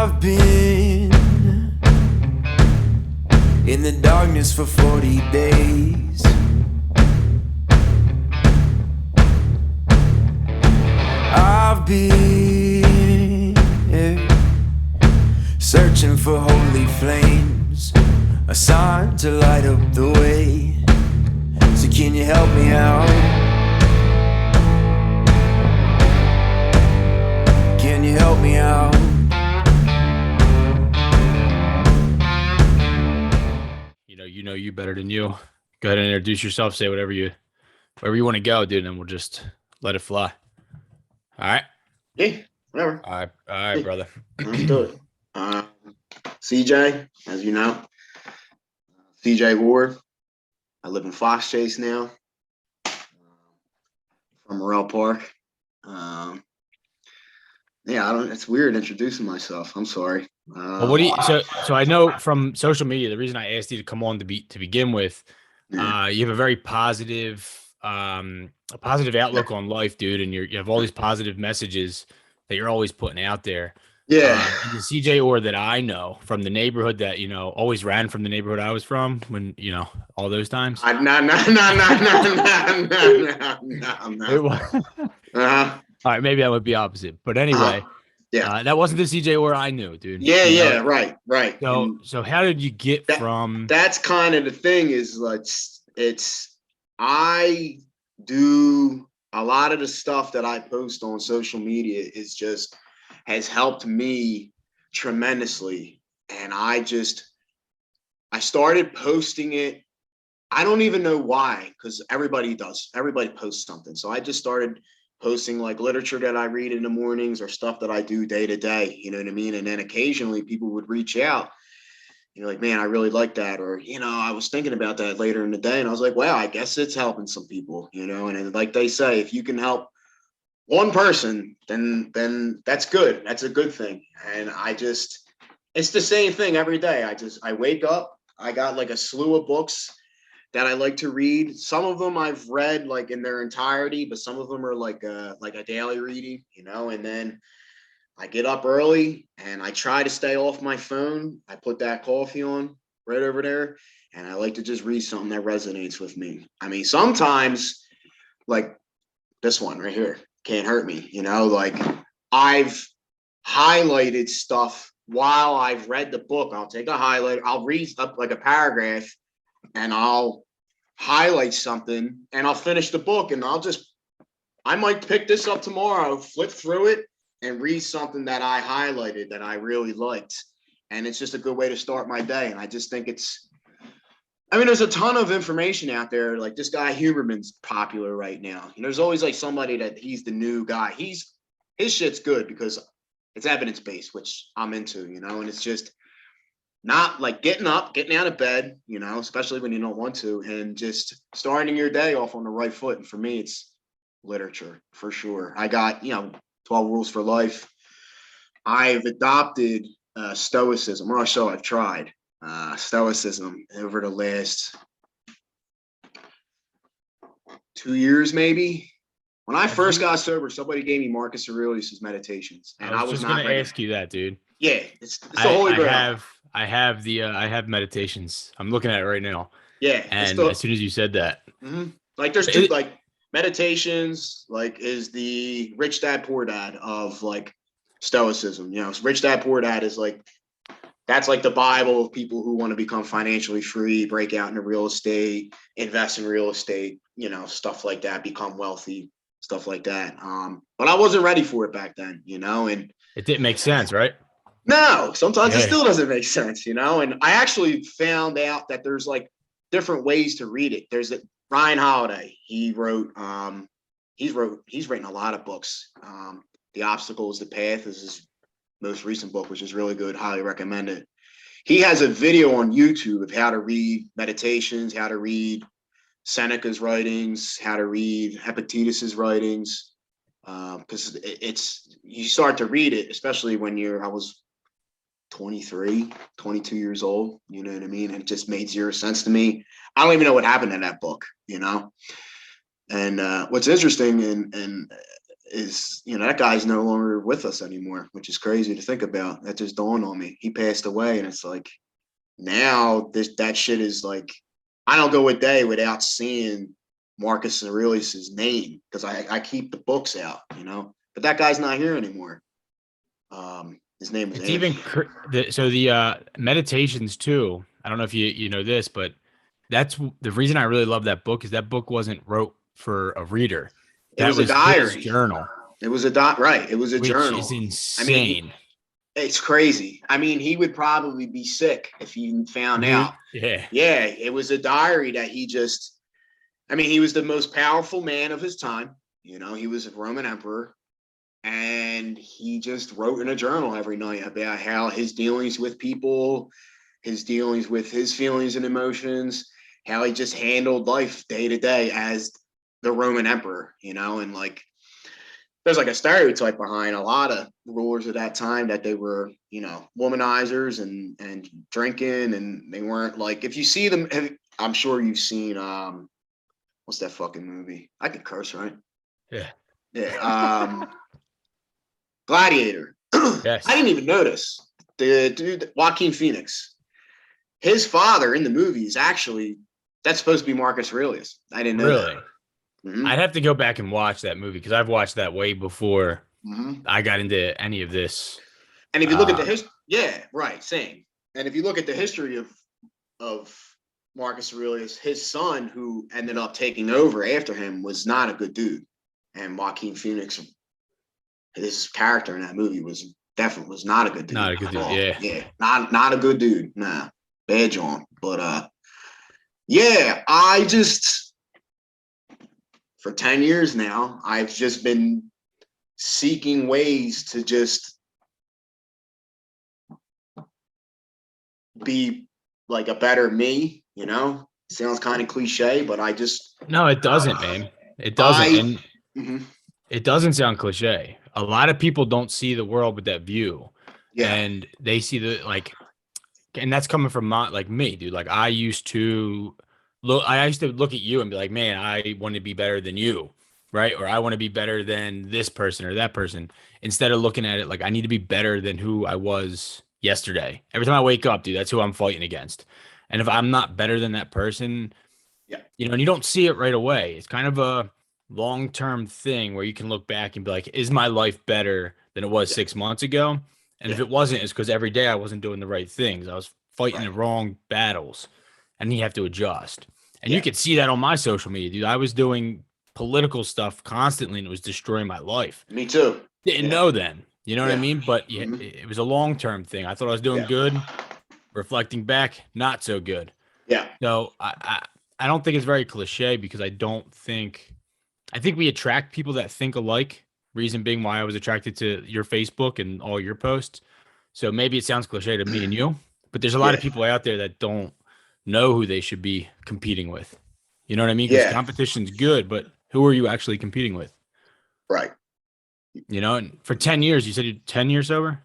I've been in the darkness for 40 days. I've been searching for holy flames, a sign to light up the way. So can you help me out? Can you help me out? You know you better than you. Go ahead and introduce yourself. Say wherever you want to go, dude, and we'll just let it fly. All right. Yeah, whatever. All right, brother. Let's do it. CJ, as you know, CJ Ward. I live in Fox Chase now. From Morel Park. It's weird introducing myself. I'm sorry. Well, what do you? So I know from social media. The reason I asked you to come on to begin with, you have a very positive, outlook on life, dude, and you have all these positive messages that you're always putting out there. Yeah. And the CJ Orr that I know from the neighborhood that always ran from the neighborhood I was from when all those times. No. All right, maybe that would be opposite, but anyway, that wasn't the CJ Orr I knew, dude. Yeah, right. So how did you get from? That's kind of the thing is like I do a lot of the stuff that I post on social media has helped me tremendously, and I started posting it. I don't even know why, because everybody posts something. So I just started posting like literature that I read in the mornings or stuff that I do day to day, you know what I mean? And then occasionally people would reach out, like, man, I really like that. Or, I was thinking about that later in the day and I was like, wow, I guess it's helping some people, and like they say, if you can help one person, then that's good. That's a good thing. And it's the same thing every day. I wake up, I got like a slew of books that I like to read. Some of them I've read like in their entirety, but some of them are like a daily reading, and then I get up early and I try to stay off my phone. I put that coffee on right over there and I like to just read something that resonates with me. I mean, sometimes like this one right here, Can't Hurt Me, like I've highlighted stuff while I've read the book. I'll take a highlight, I'll read up like a paragraph and I'll highlight something and I'll finish the book and I might pick this up tomorrow, flip through it and read something that I highlighted that I really liked. And it's just a good way to start my day. And I just think there's a ton of information out there. Like this guy Huberman's popular right now. There's always like somebody that he's the new guy. His shit's good because it's evidence-based, which I'm into, and it's just not like getting out of bed, especially when you don't want to, and just starting your day off on the right foot. And for me, it's literature for sure. I got, 12 Rules for Life. I've adopted Stoicism, or so I've tried Stoicism over the last 2 years, maybe. When I first got sober, somebody gave me Marcus Aurelius's Meditations, and I was just not going to ask you that, dude. Yeah, it's the holy grail. I have Meditations. I'm looking at it right now. Yeah, and as soon as you said that, like there's two like Meditations, like is the Rich Dad Poor Dad of like Stoicism. Rich Dad Poor Dad is like that's like the Bible of people who want to become financially free, break out into real estate, invest in real estate, stuff like that, become wealthy, stuff like that. But I wasn't ready for it back then, and it didn't make sense, right? No, sometimes it still doesn't make sense, and I actually found out that there's like different ways to read it. There's Ryan Holiday. He wrote, he's written a lot of books. The Obstacle is the Path is his most recent book, which is really good. Highly recommend it. He has a video on YouTube of how to read Meditations, how to read Seneca's writings, how to read Epictetus's writings. Because you start to read it, especially when I was 23, 22 years old, you know what I mean? And it just made zero sense to me. I don't even know what happened in that book, And what's interesting, and is, that guy's no longer with us anymore, which is crazy to think about. That just dawned on me. He passed away, and it's like now that shit is like, I don't go a day without seeing Marcus Aurelius's name because I keep the books out, But that guy's not here anymore. His name is It's even so the meditations too. I don't know if you know this, but that's the reason I really love that book is that book wasn't wrote for a reader. It That was a was his diary. journal. It was right. It was a which journal. Is insane. It's crazy. I mean, he would probably be sick if he found out. Yeah. Yeah, it was a diary that he was the most powerful man of his time. He was a Roman emperor. And he just wrote in a journal every night about how his dealings with people, his dealings with his feelings and emotions, how he just handled life day to day as the Roman emperor, and like, there's like a stereotype behind a lot of rulers at that time that they were, womanizers and drinking, and they weren't like, if you see them, I'm sure you've seen, what's that fucking movie? I could curse, right? Yeah. Yeah. Gladiator. Yes. I didn't even notice the dude, Joaquin Phoenix. His father in the movie is actually, that's supposed to be Marcus Aurelius. I didn't know that. Mm-hmm. I'd have to go back and watch that movie because I've watched that way before I got into any of this. And if you look at the history, yeah, right, same. And if you look at the history of Marcus Aurelius, his son, who ended up taking over after him, was not a good dude. And Joaquin Phoenix, his character in that movie was not a good dude. Not a good dude, yeah, not a good dude. Nah, bad John. But yeah, I just, for 10 years now, I've just been seeking ways to just be like a better me, Sounds kind of cliche, but I just... No, it doesn't, man. It doesn't. It doesn't sound cliche. A lot of people don't see the world with that view. Yeah. And they see and that's coming from me, dude. Like I used to look at you and be like, man, I want to be better than you, right? Or I want to be better than this person or that person. Instead of looking at it like I need to be better than who I was yesterday. Every time I wake up, dude, that's who I'm fighting against. And if I'm not better than that person, and you don't see it right away. It's kind of a long-term thing where you can look back and be like, is my life better than it was 6 months ago? And if it wasn't, it's because every day I wasn't doing the right things. I was fighting the wrong battles, and you have to adjust. And you could see that on my social media, dude. I was doing political stuff constantly, and it was destroying my life. Me too. Didn't know then. You know what I mean? But it was a long-term thing. I thought I was doing good. Reflecting back, not so good. Yeah. So I don't think it's very cliche because I think we attract people that think alike. Reason being why I was attracted to your Facebook and all your posts. So maybe it sounds cliche to me and you, but there's a lot of people out there that don't know who they should be competing with. You know what I mean? Because competition's good, but who are you actually competing with? Right. And for 10 years, you said you're 10 years sober?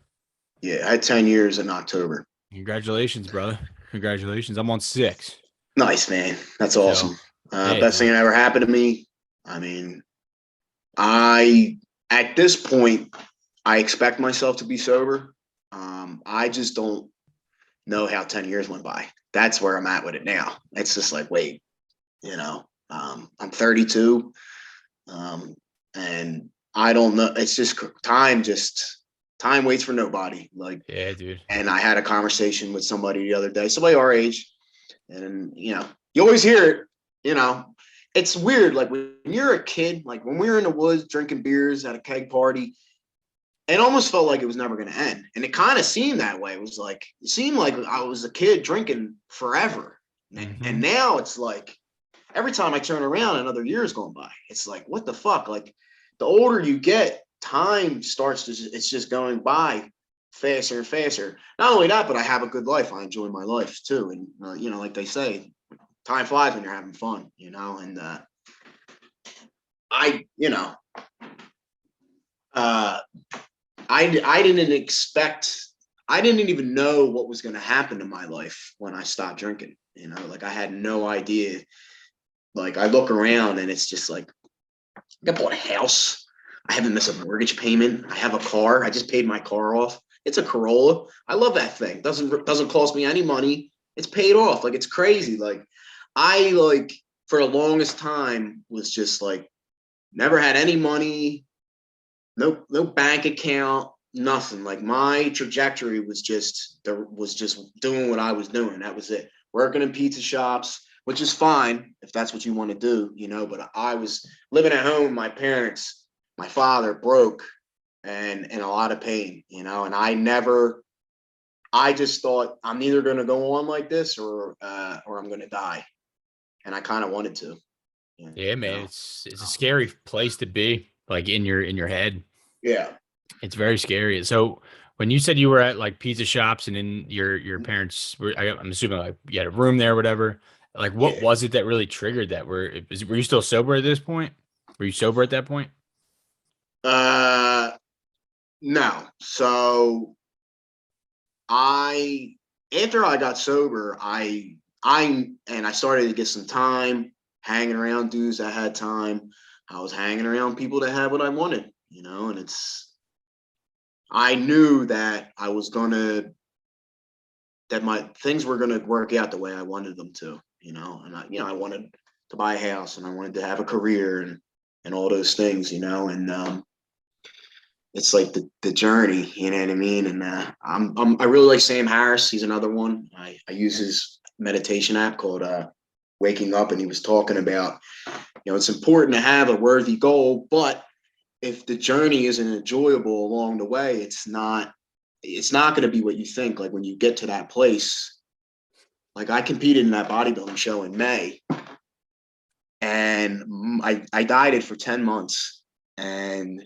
Yeah, I had 10 years in October. Congratulations, brother. Congratulations. I'm on 6. Nice, man. That's awesome. Best thing that ever happened to me. I mean, at this point, I expect myself to be sober. I just don't know how 10 years went by. That's where I'm at with it now. It's just like, wait, I'm 32. And I don't know. It's just time waits for nobody. Like, yeah, dude. And I had a conversation with somebody the other day, somebody our age, and you always hear it, it's weird. Like when you're a kid, like when we were in the woods drinking beers at a keg party, it almost felt like it was never going to end. And it kind of seemed that way. It seemed like I was a kid drinking forever. And now it's like, every time I turn around, another year is going by. It's like, what the fuck? Like the older you get, time it's just going by faster and faster. Not only that, but I have a good life. I enjoy my life too. And, like they say, time flies when you're having fun, and I didn't even know what was going to happen to my life when I stopped drinking, like I had no idea. Like I look around and it's just like, I bought a house. I haven't missed a mortgage payment. I have a car. I just paid my car off. It's a Corolla. I love that thing. Doesn't cost me any money. It's paid off. Like, it's crazy. Like, I like for the longest time was just like never had any money, no bank account, nothing. Like, my trajectory was just doing what I was doing. That was it. Working in pizza shops, which is fine if that's what you want to do, you know. But I was living at home with my parents. My father broke and in a lot of pain, you know. And I just thought I'm either going to go on like this or I'm going to die. And I kind of wanted to. Yeah, man, it's a scary place to be, like in your head. Yeah. It's very scary. So when you said you were at like pizza shops and then your parents were, I'm assuming like you had a room there or whatever. Like, what Yeah. was it that really triggered that? Were you still sober at this point? Were you sober at that point? No. So after I got sober, I started to get some time hanging around dudes that had time. I was hanging around people that had what I wanted, you know. And I knew that my things were gonna work out the way I wanted them to, you know. And I wanted to buy a house and I wanted to have a career and all those things, you know. And it's like the journey, you know what I mean? And I really like Sam Harris. He's another one. I use his meditation app called Waking Up, and he was talking about, it's important to have a worthy goal, but if the journey isn't enjoyable along the way, it's not going to be what you think. Like, when you get to that place, like, I competed in that bodybuilding show in May, and I dieted for 10 months, and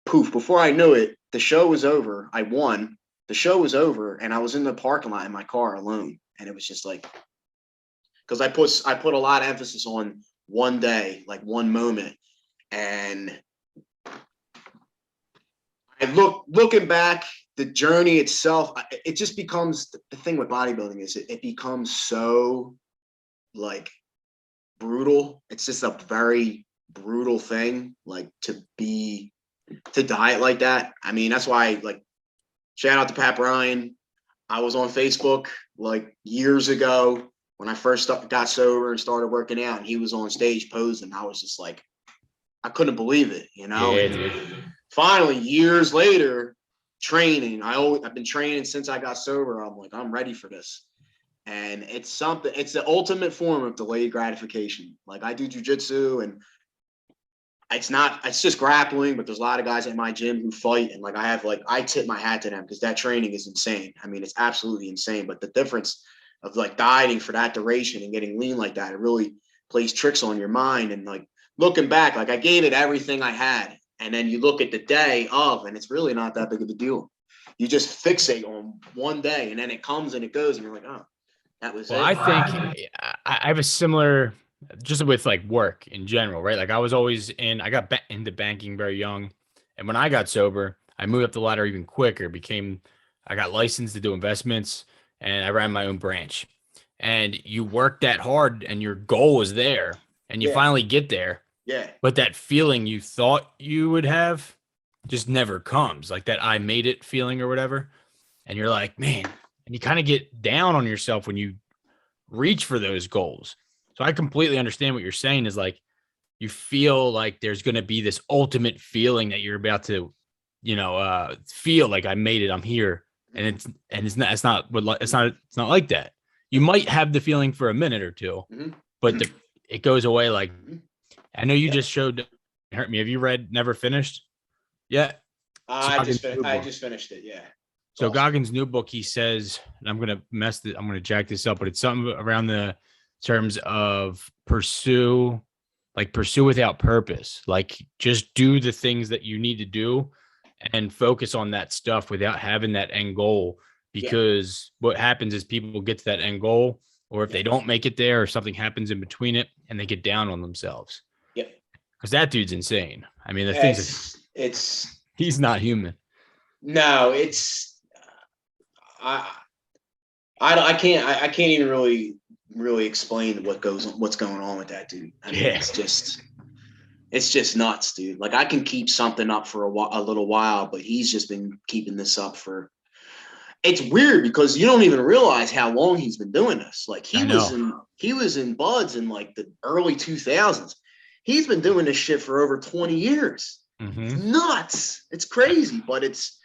poof, before I knew it, the show was over. I won. The show was over, and I was in the parking lot in my car alone. And it was just like, because I put a lot of emphasis on one day, like one moment. And looking back, the journey itself, it just becomes, the thing with bodybuilding is it becomes so like brutal. It's just a very brutal thing, like to diet like that. I mean, that's why, like, shout out to Pat Bryan. I was on Facebook like years ago when I first got sober and started working out, and he was on stage posing. I was just like, I couldn't believe it, you know. Yeah, And dude. finally, years later, training. I've been training since I got sober. I'm like, I'm ready for this. And it's the ultimate form of delayed gratification. Like, I do jiu-jitsu, and it's just grappling, but there's a lot of guys at my gym who fight. And like, I tip my hat to them because that training is insane. I mean, it's absolutely insane. But the difference of like dieting for that duration and getting lean like that, it really plays tricks on your mind. And like, looking back, like, I gave it everything I had. And then you look at the day of, and it's really not that big of a deal. You just fixate on one day, and then it comes and it goes, and you're like, oh, that was Well, it. I think I have a similar, just with like work in general, right? Like, I got into banking very young. And when I got sober, I moved up the ladder even quicker, I got licensed to do investments, and I ran my own branch. And you work that hard and your goal is there and you Yeah. finally get there. Yeah. But that feeling you thought you would have just never comes, like that I made it feeling or whatever. And you're like, man, and you kind of get down on yourself when you reach for those goals. So I completely understand what you're saying is like, you feel like there's going to be this ultimate feeling that you're about to, feel like I made it, I'm here. And it's not like that. You might have the feeling for a minute or two, but it goes away. Like, I know you just showed Hurt Me. Have you read Never Finished yet? I just finished it. Yeah. So awesome. Goggins' new book, he says, and I'm going to jack this up, but it's something around the terms of pursue without purpose. Like, just do the things that you need to do and focus on that stuff without having that end goal. Because what happens is people get to that end goal, or if they don't make it there or something happens in between it, and they get down on themselves. Yeah. Because that dude's insane. I mean, he's not human. No, I can't even really explain what's going on with that dude. I mean, it's just, it's just nuts, dude. Like I can keep something up for a little while, but he's just been keeping this up for. It's weird because you don't even realize how long he's been doing this. Like I know. he was in Buds in like the early 2000s. He's been doing this shit for over 20 years. It's nuts. It's crazy, but it's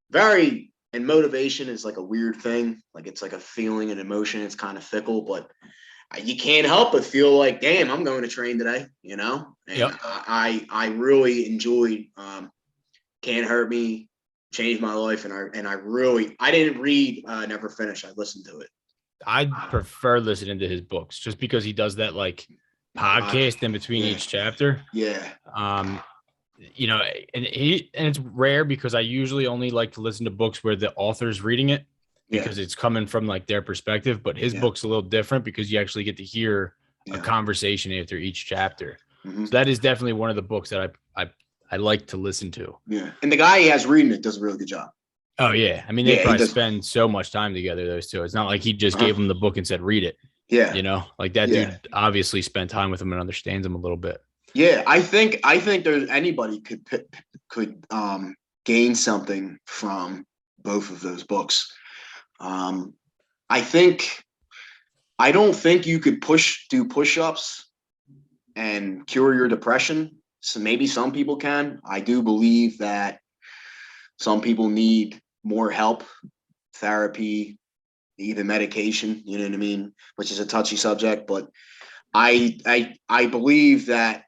very, and motivation is like a weird thing. Like it's like a feeling and emotion. It's kind of fickle, but you can't help but feel like, damn, I'm going to train today, you know? And Yep. I really enjoyed Can't Hurt Me, changed my life. And I didn't read Never Finish. I listened to it. I prefer listening to his books just because he does that like podcast in between each chapter. Yeah. You know, and it's rare because I usually only like to listen to books where the author's reading it because it's coming from like their perspective, but his book's a little different because you actually get to hear a conversation after each chapter. So that is definitely one of the books that I like to listen to. Yeah. And the guy he has reading it does a really good job. Oh yeah. I mean, they probably spend so much time together, those two. It's not like he just gave him the book and said, read it. Yeah. You know, like that dude obviously spent time with him and understands him a little bit. Yeah, I think there's anybody could gain something from both of those books. I don't think you could do push-ups and cure your depression. So maybe some people can. I do believe that some people need more help, therapy, even medication, you know what I mean, which is a touchy subject, but I believe that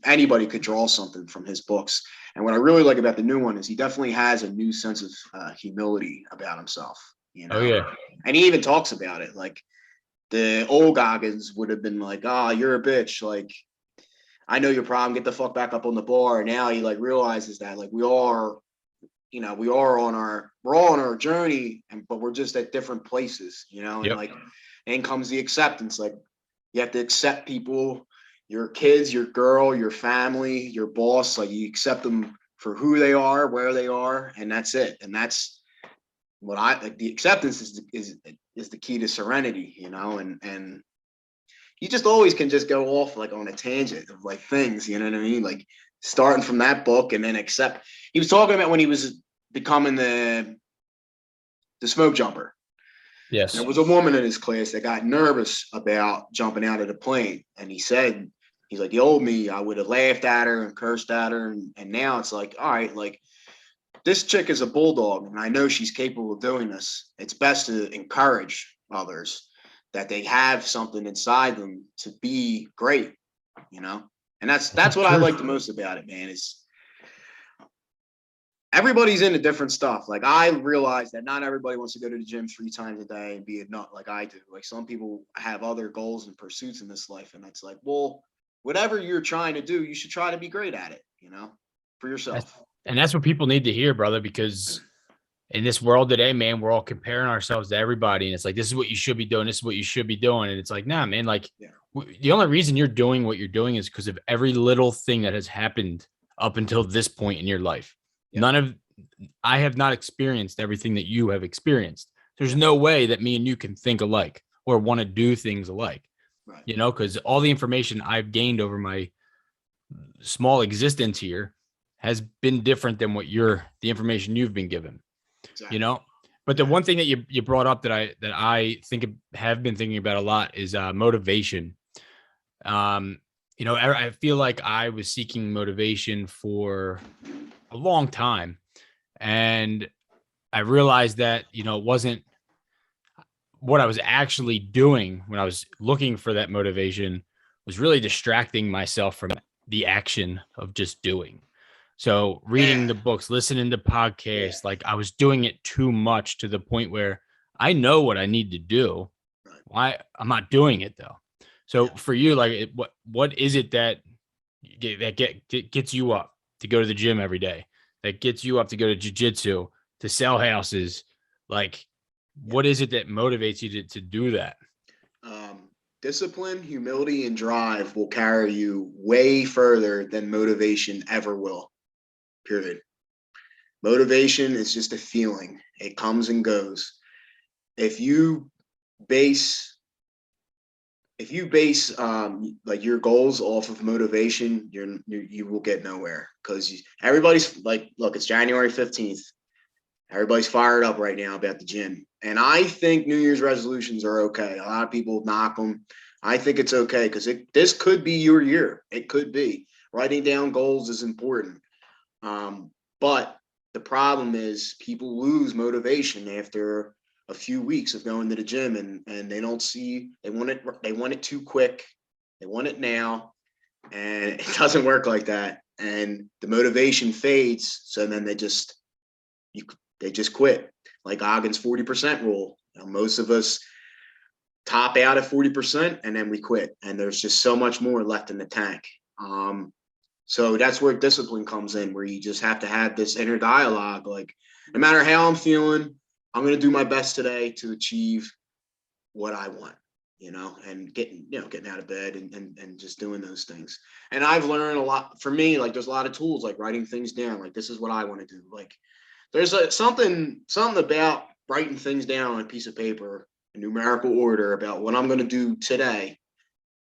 anybody could draw something from his books. And what I really like about the new one is he definitely has a new sense of humility about himself, you know? Oh yeah. And he even talks about it. Like the old Goggins would have been like, oh, you're a bitch. Like, I know your problem, get the fuck back up on the bar. And now he like realizes that like we're all on our journey, but we're just at different places, you know? And like, and comes the acceptance. Like you have to accept people, your kids, your girl, your family, your boss. Like you accept them for who they are, where they are, and that's it. And that's what I like. The acceptance is the key to serenity, you know. And you just always can just go off like on a tangent of like things, you know what I mean? Like starting from that book and then accept. He was talking about when he was becoming the smoke jumper. Yes. There was a woman in his class that got nervous about jumping out of the plane. And he said, he's like, the old me, I would have laughed at her and cursed at her. And now it's like, all right, like this chick is a bulldog and I know she's capable of doing this. It's best to encourage others that they have something inside them to be great, you know? And that's what I like the most about it, man, is everybody's into different stuff. Like I realize that not everybody wants to go to the gym 3 times a day and be a nut like I do. Like some people have other goals and pursuits in this life. And it's like, well, whatever you're trying to do, you should try to be great at it, you know, for yourself. And that's what people need to hear, brother, because in this world today, man, we're all comparing ourselves to everybody. And it's like, this is what you should be doing. This is what you should be doing. And it's like, nah, man, like the only reason you're doing what you're doing is because of every little thing that has happened up until this point in your life. I have not experienced everything that you have experienced. There's no way that me and you can think alike or want to do things alike, you know, because all the information I've gained over my small existence here has been different than the information you've been given, you know. But the one thing that you brought up that I think have been thinking about a lot is motivation. You know, I feel like I was seeking motivation for a long time. And I realized that, you know, it wasn't what I was actually doing when I was looking for that motivation was really distracting myself from the action of just doing. So reading the books, listening to podcasts, like I was doing it too much to the point where I know what I need to do. Why I'm not doing it though. So for you, like what is it that gets you up to go to the gym every day? That gets you up to go to jiu-jitsu, to sell houses? Like, what is it that motivates you to do that? Discipline, humility, and drive will carry you way further than motivation ever will. Period. Motivation is just a feeling. It comes and goes. If you base if you base like your goals off of motivation, you will get nowhere, because everybody's like, look, it's January 15th. Everybody's fired up right now about the gym. And I think New Year's resolutions are okay. A lot of people knock them. I think it's okay, because this could be your year. It could be. Writing down goals is important. But the problem is people lose motivation after a few weeks of going to the gym, and they don't see, they want it too quick. They want it now. And it doesn't work like that. And the motivation fades. So then they just quit. Like Goggins' 40% rule. Most of us top out at 40% and then we quit. And there's just so much more left in the tank. So that's where discipline comes in, where you just have to have this inner dialogue. Like, no matter how I'm feeling, I'm going to do my best today to achieve what I want, and getting out of bed and just doing those things. And I've learned a lot. For me, like, there's a lot of tools, like writing things down. Like, this is what I want to do. Like, there's something about writing things down on a piece of paper in numerical order about what I'm going to do today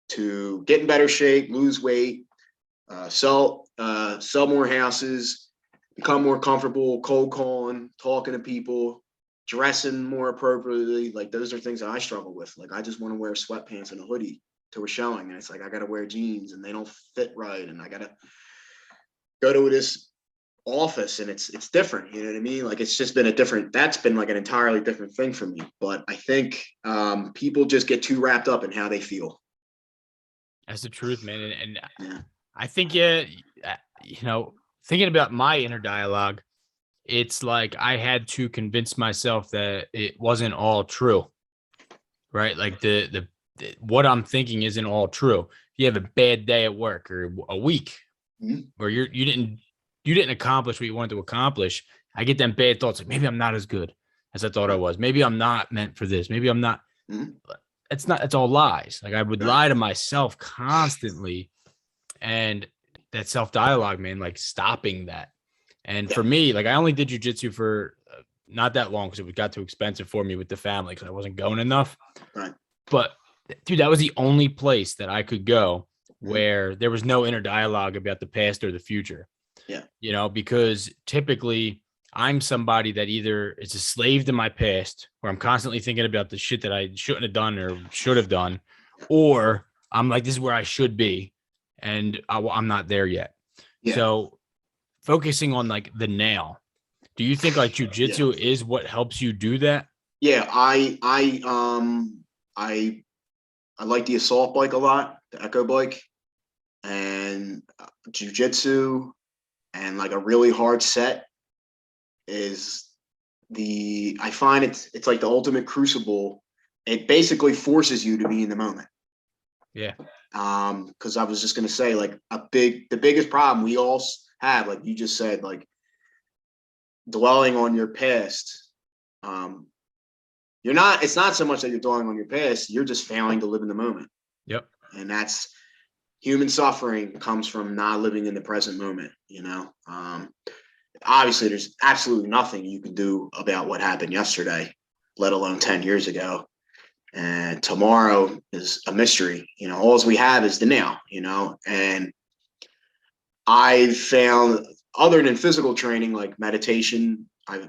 to get in better shape, lose weight, sell more houses, become more comfortable, cold calling, talking to people, dressing more appropriately. Like, those are things that I struggle with. Like, I just want to wear sweatpants and a hoodie till we're showing, and it's like I got to wear jeans and they don't fit right, and I got to go to this office and it's different. You know what I mean? Like, it's just been that's been like an entirely different thing for me. But I think people just get too wrapped up in how they feel. That's the truth, man. And Yeah. I think, thinking about my inner dialogue, it's like I had to convince myself that it wasn't all true, right? Like the what I'm thinking isn't all true. If you have a bad day at work or a week, where you didn't accomplish what you wanted to accomplish, I get them bad thoughts. Like, maybe I'm not as good as I thought I was. Maybe I'm not meant for this. Maybe I'm not. It's all lies. Like, I would lie to myself constantly. And that self-dialogue, man, like, stopping that. And for me, like, I only did jiu-jitsu for not that long, because it got too expensive for me with the family, because I wasn't going enough. Right. But dude, that was the only place that I could go where there was no inner dialogue about the past or the future. Yeah. Because typically I'm somebody that either is a slave to my past, where I'm constantly thinking about the shit that I shouldn't have done or should have done, or I'm like, this is where I should be, and I'm not there yet. Yeah. So focusing on like the now, do you think like jiu-jitsu is what helps you do that? Yeah. I like the assault bike a lot, the Echo bike, and jiu-jitsu, and like a really hard set is I find it's like the ultimate crucible. It basically forces you to be in the moment. Yeah. Because I was just gonna say, like, the biggest problem we all have, like you just said, like, dwelling on your past. It's not so much that you're dwelling on your past, you're just failing to live in the moment. Yep. And that's human suffering comes from not living in the present moment. Obviously there's absolutely nothing you can do about what happened yesterday, let alone 10 years ago. And tomorrow is a mystery. All we have is the now, and I found, other than physical training, like meditation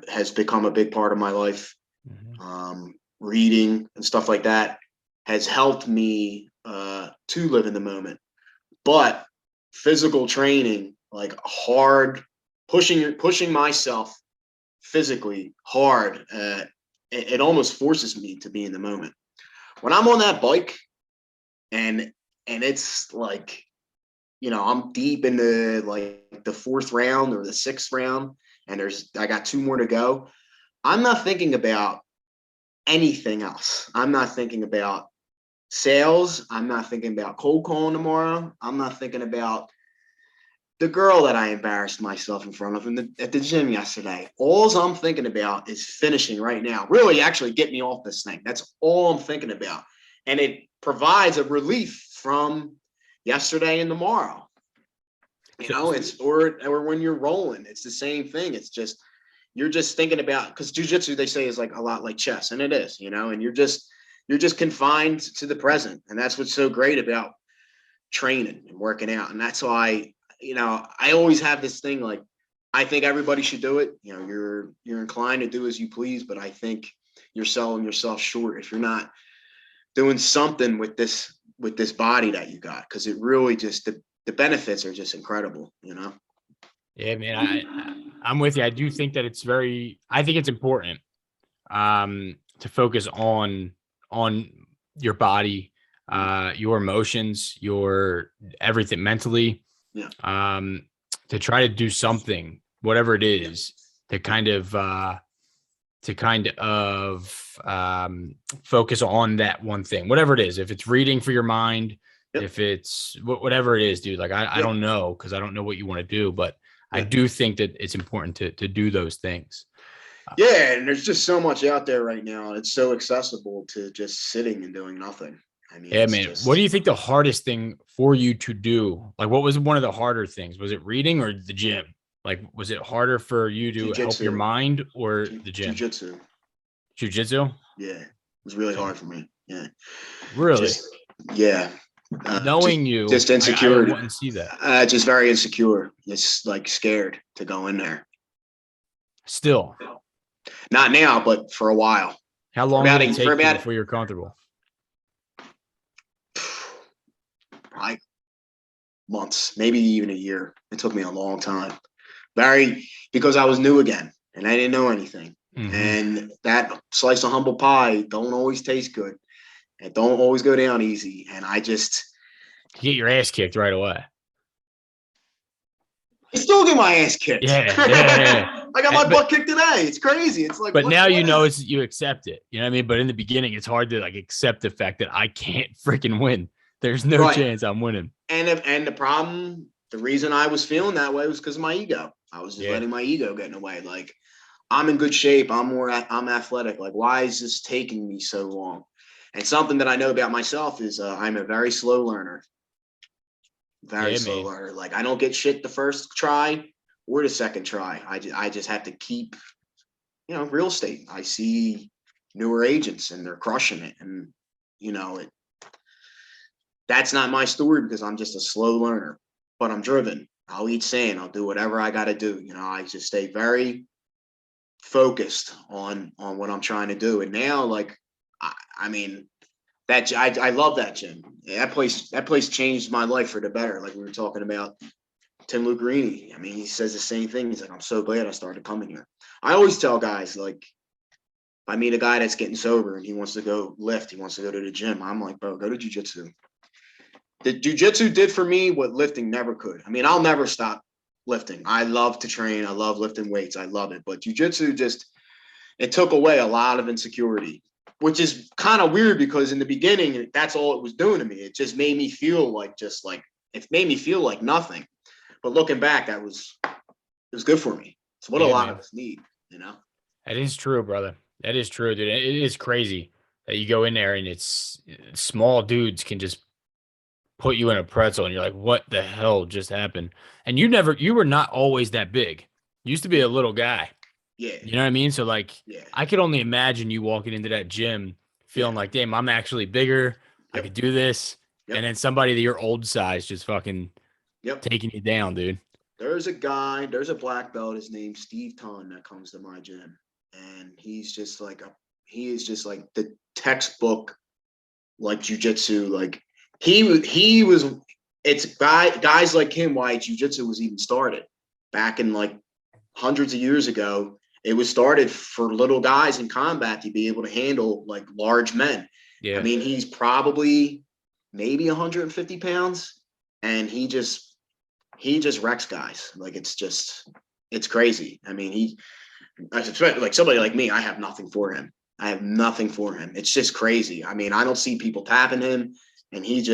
has become a big part of my life. Reading and stuff like that has helped me to live in the moment. But physical training, like hard, pushing myself physically hard, it almost forces me to be in the moment. When I'm on that bike and it's like, I'm deep into like the 4th round or the 6th round, and I got 2 more to go, I'm not thinking about anything else. I'm not thinking about sales. I'm not thinking about cold calling tomorrow. I'm not thinking about the girl that I embarrassed myself in front of at the gym yesterday. All I'm thinking about is finishing right now. Really, actually get me off this thing. That's all I'm thinking about. And it provides a relief from yesterday and tomorrow. Or when you're rolling, it's the same thing. It's just, you're just thinking about, because jiu-jitsu, they say, is like a lot like chess, and it is, and you're just you're just confined to the present. And that's what's so great about training and working out. And that's why, I always have this thing, like, I think everybody should do it. You're inclined to do as you please, but I think you're selling yourself short if you're not doing something with this body that you got, because it really just, the benefits are just incredible. Yeah, man, I'm with you. I do think that I think it's important to focus on your body, your emotions, your everything mentally, to try to do something, whatever it is, to kind of focus on that one thing, whatever it is. If it's reading for your mind, if it's whatever it is, dude, like I don't know, because I don't know what you want to do, but I do think that it's important to do those things. Yeah, and there's just so much out there right now. It's so accessible to just sitting and doing nothing. I mean, yeah, man. What do you think the hardest thing for you to do? Like, what was one of the harder things? Was it reading or the gym? Like, was it harder for you to help your mind or the gym? Jiu-Jitsu. Jiu-Jitsu? Yeah, it was really hard for me. Yeah. Really? Knowing you, just insecure. I wouldn't see that. Just very insecure. Just like scared to go in there. Still. Not now, but for a while. How long did it take you before you're comfortable? Probably months, maybe even a year. It took me a long time. Because I was new again and I didn't know anything. Mm-hmm. And that slice of humble pie don't always taste good. It don't always go down easy. And I just get your ass kicked right away. I still get my ass kicked. Yeah. I got my butt kicked today. It's crazy. It's like, but now you accept it. You know what I mean? But in the beginning, it's hard to like accept the fact that I can't freaking win. There's no chance I'm winning. And the problem, the reason I was feeling that way was because of my ego. I was just letting my ego get in the way. Like, I'm in good shape. I'm athletic. Like, why is this taking me so long? And something that I know about myself is I'm a very slow learner. Very slow learner. Like, I don't get shit the first try or the second try. I just have to keep, real estate. I see newer agents and they're crushing it. And, that's not my story because I'm just a slow learner, but I'm driven. I'll eat sand. I'll do whatever I got to do. I just stay very focused on what I'm trying to do. And now, like, I mean, I love that gym. That place changed my life for the better. Like we were talking about Tim Lucarini. I mean, he says the same thing. He's like, I'm so glad I started coming here. I always tell guys, like, if I meet a guy that's getting sober and he wants to go lift, he wants to go to the gym, I'm like, bro, go to jiu-jitsu. The jiu-jitsu did for me what lifting never could. I mean, I'll never stop lifting. I love to train. I love lifting weights. I love it. But jiu-jitsu it took away a lot of insecurity, which is kind of weird because in the beginning, that's all it was doing to me. It just made me feel like nothing. But looking back, it was good for me. It's what a lot of us need, That is true, brother. That is true, dude. It is crazy that you go in there and it's small dudes can just put you in a pretzel and you're like, what the hell just happened? And you were not always that big. You used to be a little guy. Yeah. You know what I mean? So like, I could only imagine you walking into that gym feeling like, damn, I'm actually bigger. I could do this. And then somebody that your old size just fucking taking you down, dude. There's a black belt. His name's Steve Ton that comes to my gym. And he's just like the textbook, like jiu-jitsu, like it's guys like him why jiu-jitsu was even started back in like hundreds of years ago. It was started for little guys in combat to be able to handle like large men. Yeah. I mean, he's probably maybe 150 pounds and he just wrecks guys. Like, it's crazy. I mean, like somebody like me, I have nothing for him. It's just crazy. I mean, I don't see people tapping him. And he's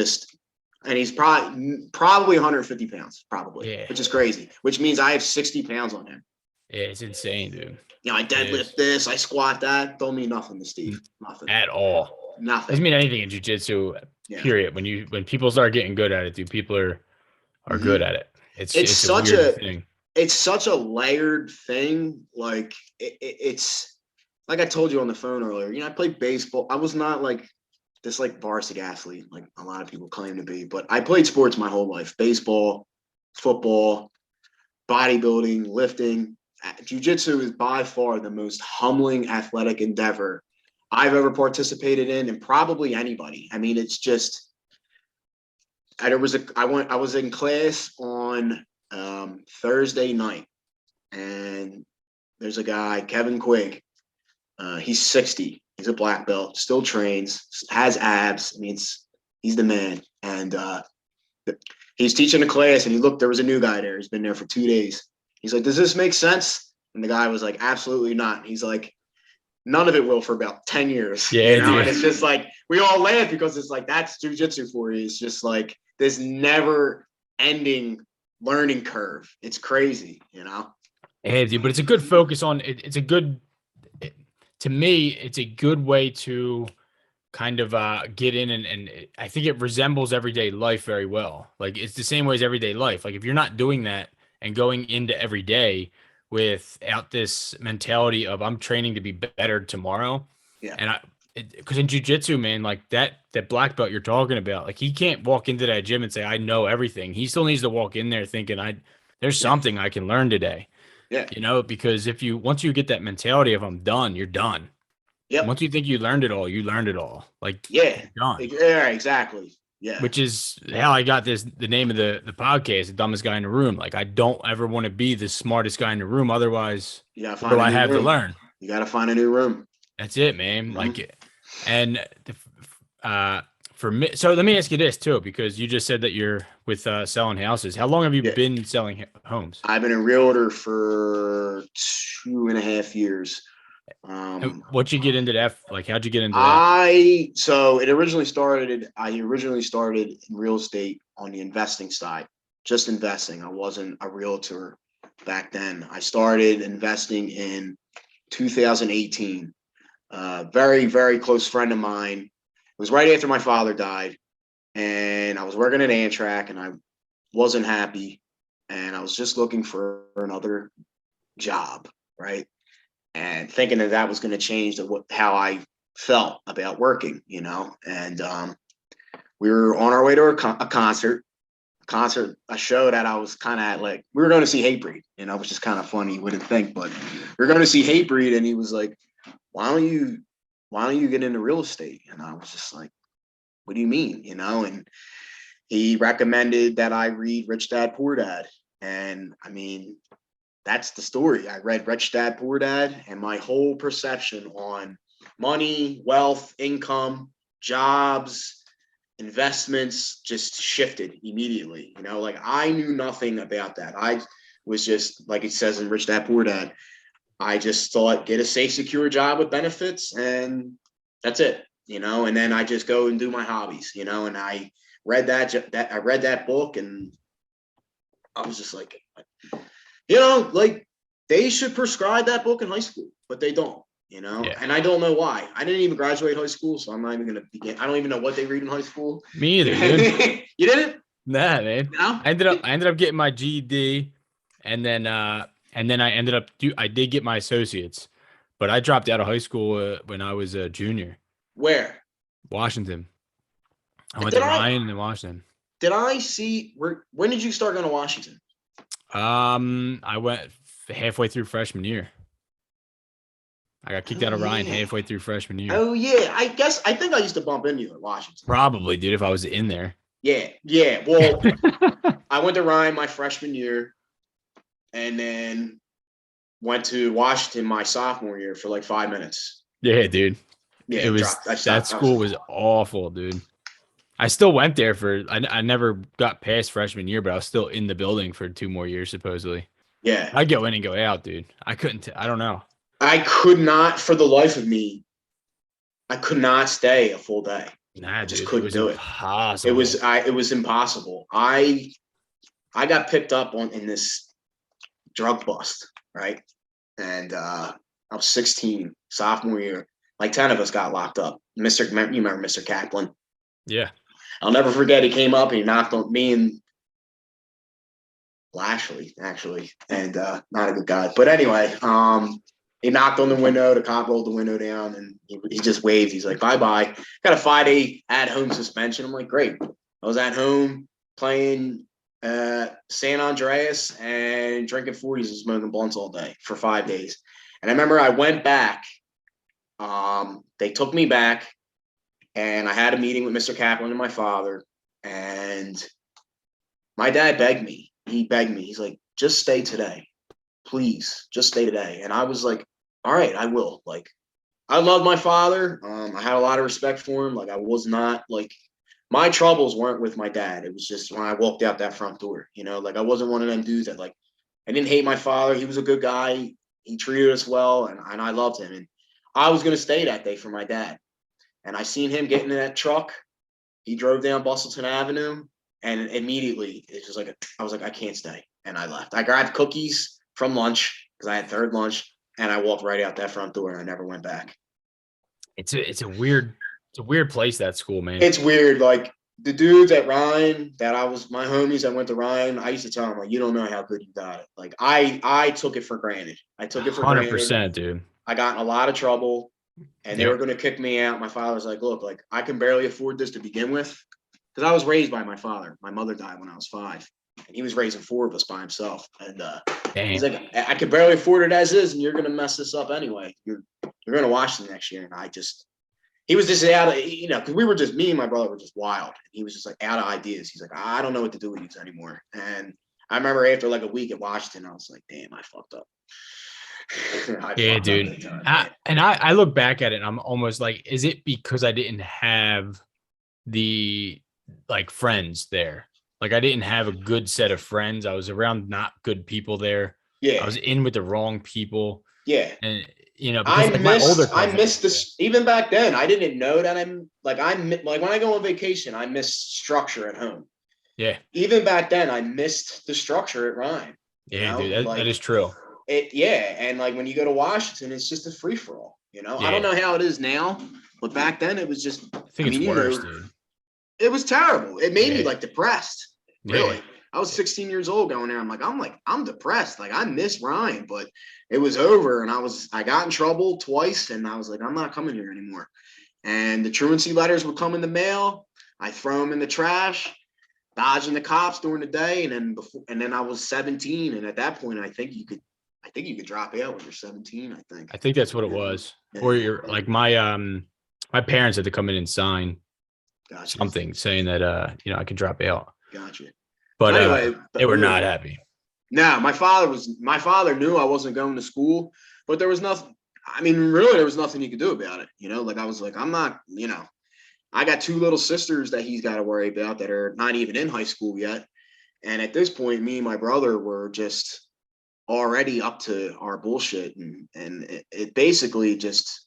probably 150 pounds, which is crazy, which means I have 60 pounds on him. Yeah, it's insane, dude. I deadlift this, I squat that. Don't mean nothing to Steve. Nothing. At all. Nothing. Doesn't mean anything in jiu-jitsu, period. When people start getting good at it, dude, people are good at it. It's such a weird thing. It's such a layered thing. Like it's like I told you on the phone earlier, I played baseball. I was not like this like varsity athlete, like a lot of people claim to be. But I played sports my whole life: baseball, football, bodybuilding, lifting. Jiu-Jitsu is by far the most humbling athletic endeavor I've ever participated in, and probably anybody. I mean, it's just. I was in class on Thursday night, and there's a guy, Kevin Quigg. He's 60. He's a black belt, still trains, has abs. I mean, he's the man. And he's teaching a class, and there was a new guy there. He's been there for 2 days. He's like, does this make sense? And the guy was like, absolutely not. He's like, none of it will for about 10 years. Yeah, dude. And it's just like, we all laugh because it's like, that's jiu-jitsu for you. It's just like this never ending learning curve. It's crazy, Yeah, dude, but it's a good focus on it. To me, it's a good way to kind of get in, and I think it resembles everyday life very well. Like, it's the same way as everyday life. Like, if you're not doing that and going into every day without this mentality of I'm training to be better tomorrow. Yeah. And because in jiu-jitsu, man, like that black belt you're talking about, like, he can't walk into that gym and say, I know everything. He still needs to walk in there thinking there's something I can learn today. Yeah. Because once you get that mentality of I'm done, you're done. Yep. Once you think you learned it all, you learned it all. Like, yeah, you're done. Yeah, exactly. Yeah. Which is how I got the name of the podcast, The Dumbest Guy in the Room. Like, I don't ever want to be the smartest guy in the room. Otherwise, what do I have to learn? You got to find a new room. That's it, man. Mm-hmm. Like, and for me, so let me ask you this too, because you just said that you're with selling houses. How long have you been selling homes? I've been a realtor for 2.5 years. What'd you get into that? Like, how'd you get into that? So I originally started in real estate on the investing side, just investing. I wasn't a realtor back then. I started investing in 2018. Very, very close friend of mine. It was right after my father died, and I was working at Amtrak, and I wasn't happy, and I was just looking for another job, right? And thinking that was going to change how I felt about working, And we were on our way to a concert, a show that I was kind of like, we were going to see Hatebreed, which is kind of funny, you wouldn't think, but we were going to see Hatebreed, and he was like, why don't you get into real estate? And I was just like, what do you mean? And he recommended that I read Rich Dad Poor Dad. And I mean, that's the story. I read Rich Dad Poor Dad, and my whole perception on money, wealth, income, jobs, investments just shifted immediately. Like, I knew nothing about that. I was just, like it says in Rich Dad Poor Dad, I just thought, get a safe, secure job with benefits, and that's it, and then I just go and do my hobbies, and I read that book, and I was just like, like, they should prescribe that book in high school, but they don't, and I don't know why. I didn't even graduate high school, so I'm not even going to begin. I don't even know what they read in high school. Me either, dude. You didn't? Nah, man. No? I ended up getting my GED, and then I did get my associates, but I dropped out of high school when I was a junior. Where? Washington. I went to Ryan and Washington. Did I see when did you start going to Washington? I went halfway through freshman year. I got kicked out of Ryan halfway through freshman year. Oh yeah, I think I used to bump into you at Washington. Probably, dude, if I was in there. Yeah. Well, I went to Ryan my freshman year, and then went to Washington my sophomore year for like 5 minutes. Yeah, dude. Yeah, that school was awful, dude. I still went there I never got past freshman year, but I was still in the building for 2 more years, supposedly. Yeah. I'd go in and go out, dude. I couldn't, I don't know. I could not, for the life of me, I could not stay a full day. Nah, I just dude, couldn't do it. Impossible. It was impossible. I got picked up in this drug bust, right? And I was 16, sophomore year. Like 10 of us got locked up. You remember Mr. Kaplan? Yeah. I'll never forget. He came up and he knocked on me and Lashley, actually, and not a good guy. But anyway, He knocked on the window. The cop rolled the window down, and he just waved. He's like, bye-bye. Got a 5-day at-home suspension. I'm like, great. I was at home playing San Andreas and drinking 40s and smoking blunts all day for 5 days. And I remember I went back. They took me back, and I had a meeting with Mr. Kaplan and my father. And my dad begged me. He begged me. He's like, just stay today. Please, just stay today. And I was like, all right, I will. Like, I love my father. I had a lot of respect for him. Like, I was not like, my troubles weren't with my dad. It was just when I walked out that front door, like I wasn't one of them dudes that like, I didn't hate my father. He was a good guy. He treated us well, and I loved him. And I was going to stay that day for my dad. And I seen him get in that truck. He drove down Bustleton Avenue, and immediately it was like, I was like, I can't stay. And I left. I grabbed cookies from lunch because I had third lunch, and I walked right out that front door, and I never went back. It's a weird place, that school, man. It's weird. Like the dudes at Ryan my homies that went to Ryan, I used to tell them, like, you don't know how good you got it. Like I took it for granted. I took it for 100%, granted. dude. I got in a lot of trouble, and they were going to kick me out. My father was like, look, like I can barely afford this to begin with, because I was raised by my father. My mother died when I was 5, and he was raising 4 of us by himself. And he's like, I can barely afford it as is, and you're going to mess this up anyway. You're going to watch the next year. And he was just out of, because we were just, me and my brother were just wild. And he was just like out of ideas. He's like, I don't know what to do with these anymore. And I remember after like a week at Washington, I was like, damn, I fucked up. Yeah, dude. I look back at it and I'm almost like, is it because I didn't have the like friends there? Like I didn't have a good set of friends. I was around not good people there. Yeah. I was in with the wrong people. Yeah. And because I missed this even back then. I didn't know that I'm like when I go on vacation, I miss structure at home. Yeah. Even back then, I missed the structure at Ryan. Yeah, dude, that is true. And like when you go to Washington, it's just a free for all. Yeah. I don't know how it is now, but back then it was just. I think it's worse, dude. It was terrible. It made me like depressed. Really. Yeah. I was 16 years old going there. I'm depressed. Like I miss Ryan, but it was over, and I got in trouble twice, and I was like, I'm not coming here anymore. And the truancy letters would come in the mail. I throw them in the trash, dodging the cops during the day, and then I was 17, and at that point, I think you could drop out when you're 17. I think that's what it was. Or you're like my parents had to come in and sign something saying that I could drop out. Gotcha. But anyway, they were not happy. No, my father knew I wasn't going to school, but there was nothing. I mean, really, there was nothing he could do about it. Like I was like, I'm not. I got 2 little sisters that he's got to worry about that are not even in high school yet. And at this point, me and my brother were just already up to our bullshit, and it basically just.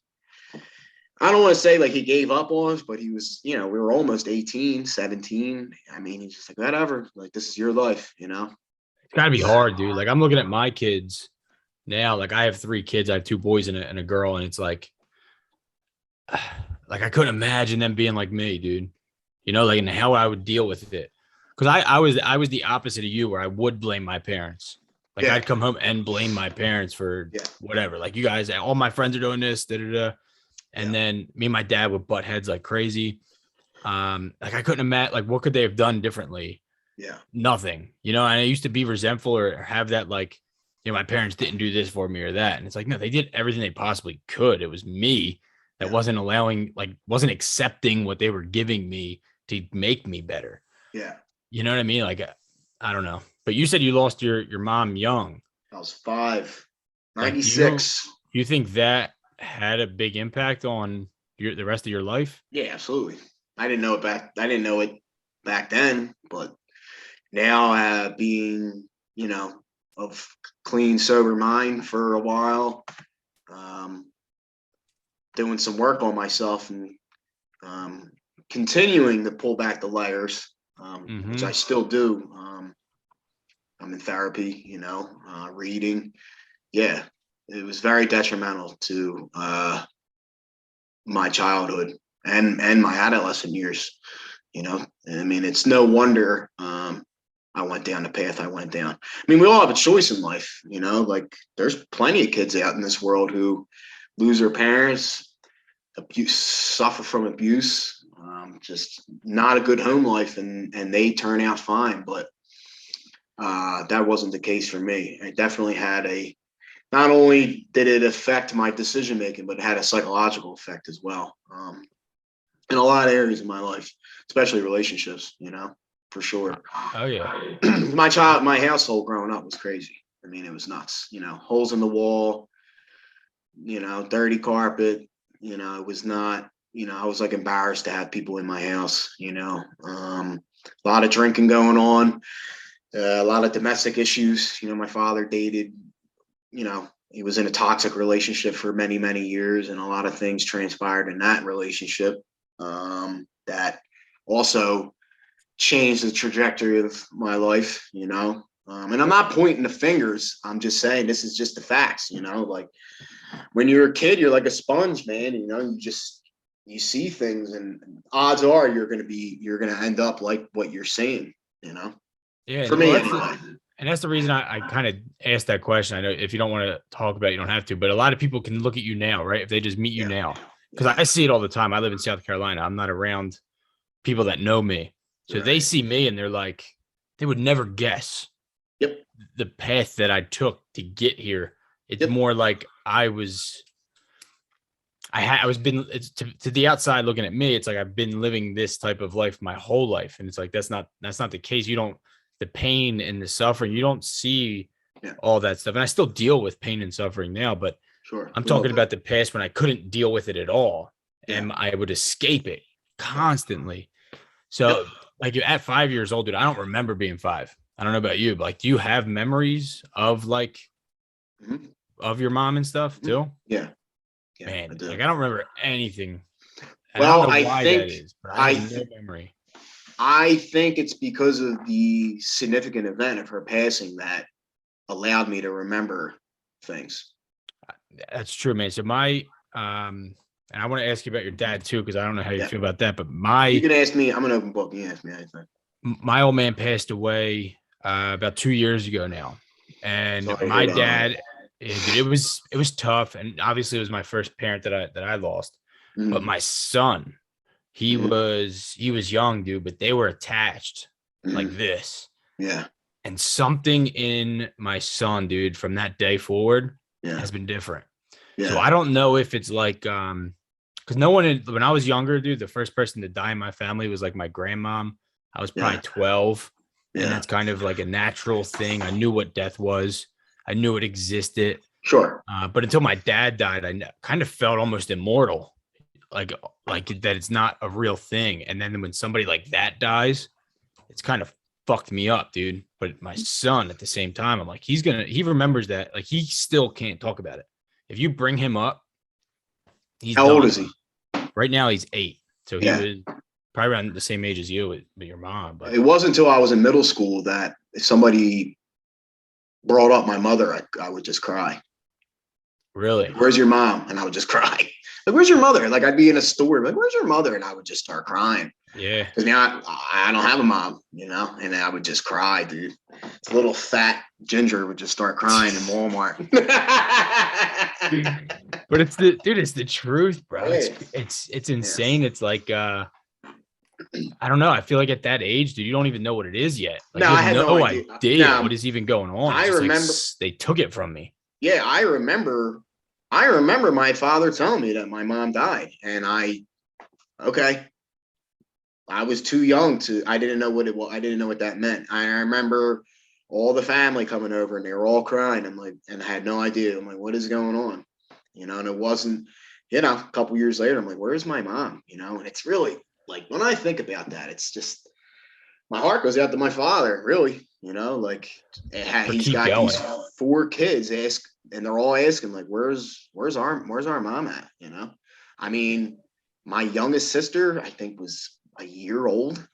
I don't want to say like he gave up on us, but he was, we were almost 18, 17. I mean, he's just like, whatever, like, this is your life, It's gotta be hard, dude. Like I'm looking at my kids now, like I have 3 kids. I have 2 boys and a girl. And it's like I couldn't imagine them being like me, dude, like and how I would deal with it. Cause I was the opposite of you, where I would blame my parents. Like I'd come home and blame my parents for whatever. Like you guys, all my friends are doing this, And then me and my dad would butt heads like crazy. Like I couldn't imagine, like, what could they have done differently? Yeah. Nothing, and I used to be resentful or have that, like, my parents didn't do this for me or that. And it's like, no, they did everything they possibly could. It was me that wasn't wasn't accepting what they were giving me to make me better. Yeah. You know what I mean? Like, I don't know. But you said you lost your mom young. I was 5, 96. You think that had a big impact on the rest of your life? Yeah, absolutely. I didn't know it back then, but now being, of clean, sober mind for a while, doing some work on myself and continuing to pull back the layers, which I still do. I'm in therapy, reading. Yeah, it was very detrimental to my childhood and my adolescent years. I mean, it's no wonder I went down the path I went down. I mean, we all have a choice in life, you know, like there's plenty of kids out in this world who lose their parents, abuse, suffer from abuse, just not a good home life, and they turn out fine. But that wasn't the case for me. I definitely had not only did it affect my decision making, but it had a psychological effect as well, in a lot of areas of my life, especially relationships, you know, for sure. Oh yeah. My household growing up was crazy. I mean, it was nuts, you know, holes in the wall, you know, dirty carpet, you know, it was not, you know, I was like embarrassed to have people in my house, you know, a lot of drinking going on, a lot of domestic issues. You know, my father dated, you know, he was in a toxic relationship for many, many years, and a lot of things transpired in that relationship that also changed the trajectory of my life, you know. And I'm not pointing the fingers. I'm just saying this is just the facts, you know. Like when you're a kid, you're like a sponge, man. You know, you see things, and odds are you're gonna end up like what you're saying, you know. Yeah. For me, anyway. And that's the reason I kind of asked that question. I know if you don't want to talk about it, you don't have to, but a lot of people can look at you now, right? If they just meet you now, because I see it all the time. I live in South Carolina. I'm not around people that know me. So they see me and they're like, they would never guess the path that I took to get here. It's more like it's to the outside looking at me. It's like I've been living this type of life my whole life. And it's like, that's not the case. The pain and the suffering, you don't see all that stuff. And I still deal with pain and suffering now, but I'm talking about the past when I couldn't deal with it at all. And I would escape it constantly. So like at 5 years old, dude, I don't remember being 5. I don't know about you, but like, do you have memories of like, of your mom and stuff too? Yeah. Man, I don't remember anything. And Well, I don't know why that is, but I have no memory. I think it's because of the significant event of her passing that allowed me to remember things. That's true, man. So and I want to ask you about your dad too, because I don't know how you feel about that, but you can ask me. I'm an open book. You can ask me anything. My old man passed away about 2 years ago now, and my dad, it was tough, and obviously it was my first parent that I lost. But my son, he was young, dude, but they were attached like this. Yeah. And something in my son, dude, from that day forward has been different. Yeah. So I don't know if it's like, because when I was younger, dude, the first person to die in my family was like my grandmom. I was probably 12. And that's kind of like a natural thing. I knew what death was. I knew it existed. Sure. But until my dad died, I kind of felt almost immortal. Like that it's not a real thing. And then when somebody like that dies, it's kind of fucked me up, dude. But my son at the same time, I'm like, he remembers that. Like he still can't talk about it. If you bring him up, how old is he? Right now he's 8. So he was probably around the same age as you with your mom. But it wasn't until I was in middle school that if somebody brought up my mother, I would just cry. Really? Where's your mom? And I would just cry. Like, where's your mother? Like, I'd be in a store, like, where's your mother? And I would just start crying. Yeah. Because now I don't have a mom, you know, and I would just cry, dude. This little fat ginger would just start crying in Walmart. But it's the truth, bro. It's insane. It's like I don't know. I feel like at that age, dude, you don't even know what it is yet. Like, no, you I had no idea what is even going on. I remember they took it from me. Yeah, I remember my father telling me that my mom died, and I was too young I didn't know what I didn't know what that meant. I remember all the family coming over and they were all crying. I'm like, and I had no idea. I'm like, what is going on? You know, and it wasn't, you know, a couple years later, I'm like, where's my mom? You know, and it's really like, when I think about that, it's just, my heart goes out to my father, really, you know, like he's got these 4 kids and they're all asking like, where's our mom at? You know, I mean, my youngest sister, I think, was a year old,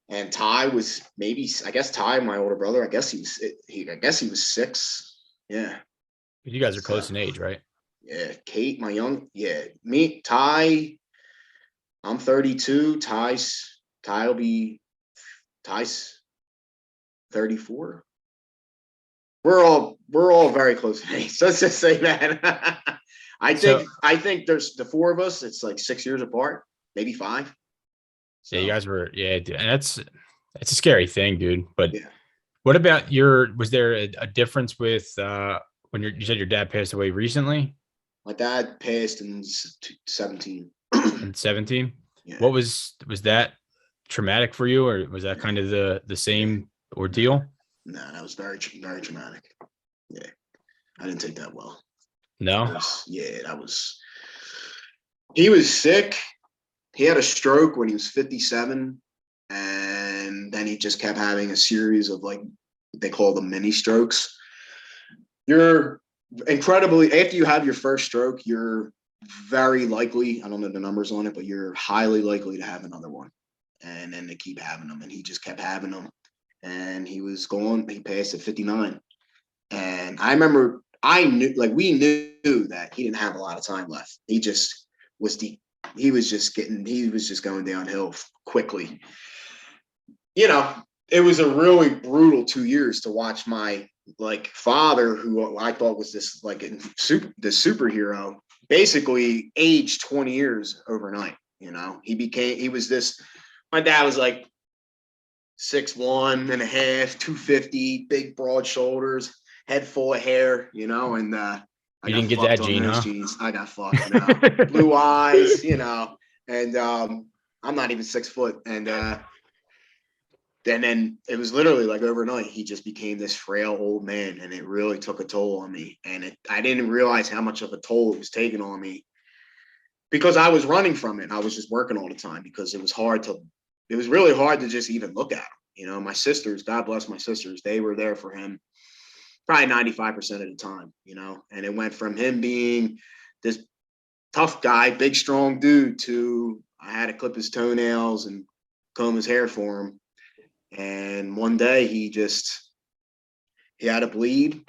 and Ty was Ty, my older brother, I guess he was 6. Yeah. You guys are close in age, right? Yeah. Kate, me, Ty, I'm 32. Ty's 34. We're all very close in age. So let's just say that. I think there's the four of us. It's like 6 years apart, maybe 5. So, Yeah, you guys were, yeah, dude, and it's a scary thing, dude. But yeah. what about was there a difference with when you said your dad passed away recently? My dad passed in 17. In 17? Yeah. What was that traumatic for you, or was that kind of the same ordeal? No, that was very, very traumatic. Yeah. I didn't take that well. No? He was sick. He had a stroke when he was 57. And then he just kept having a series of, like, they call them mini strokes. You're incredibly, after you have your first stroke, you're very likely, I don't know the numbers on it, but you're highly likely to have another one. And then they keep having them. And he just kept having them. And he was gone. He passed at 59. And I remember we knew that he didn't have a lot of time left. He was just going downhill quickly. You know, it was a really brutal 2 years to watch my father, who I thought was this superhero, basically aged 20 years overnight. You know, my dad was like 6'1.5", 250, big broad shoulders, head full of hair, you know, and you didn't get that gene, huh? Genes. I got fucked, blue eyes, you know, and I'm not even 6 foot, and then it was literally like overnight he just became this frail old man, and it really took a toll on me, and I didn't realize how much of a toll it was taking on me because I was running from it. I was just working all the time because it was really hard to just even look at him. You know, my sisters, God bless my sisters, they were there for him probably 95% of the time, you know, and it went from him being this tough guy, big, strong dude, to I had to clip his toenails and comb his hair for him. And one day he had to bleed,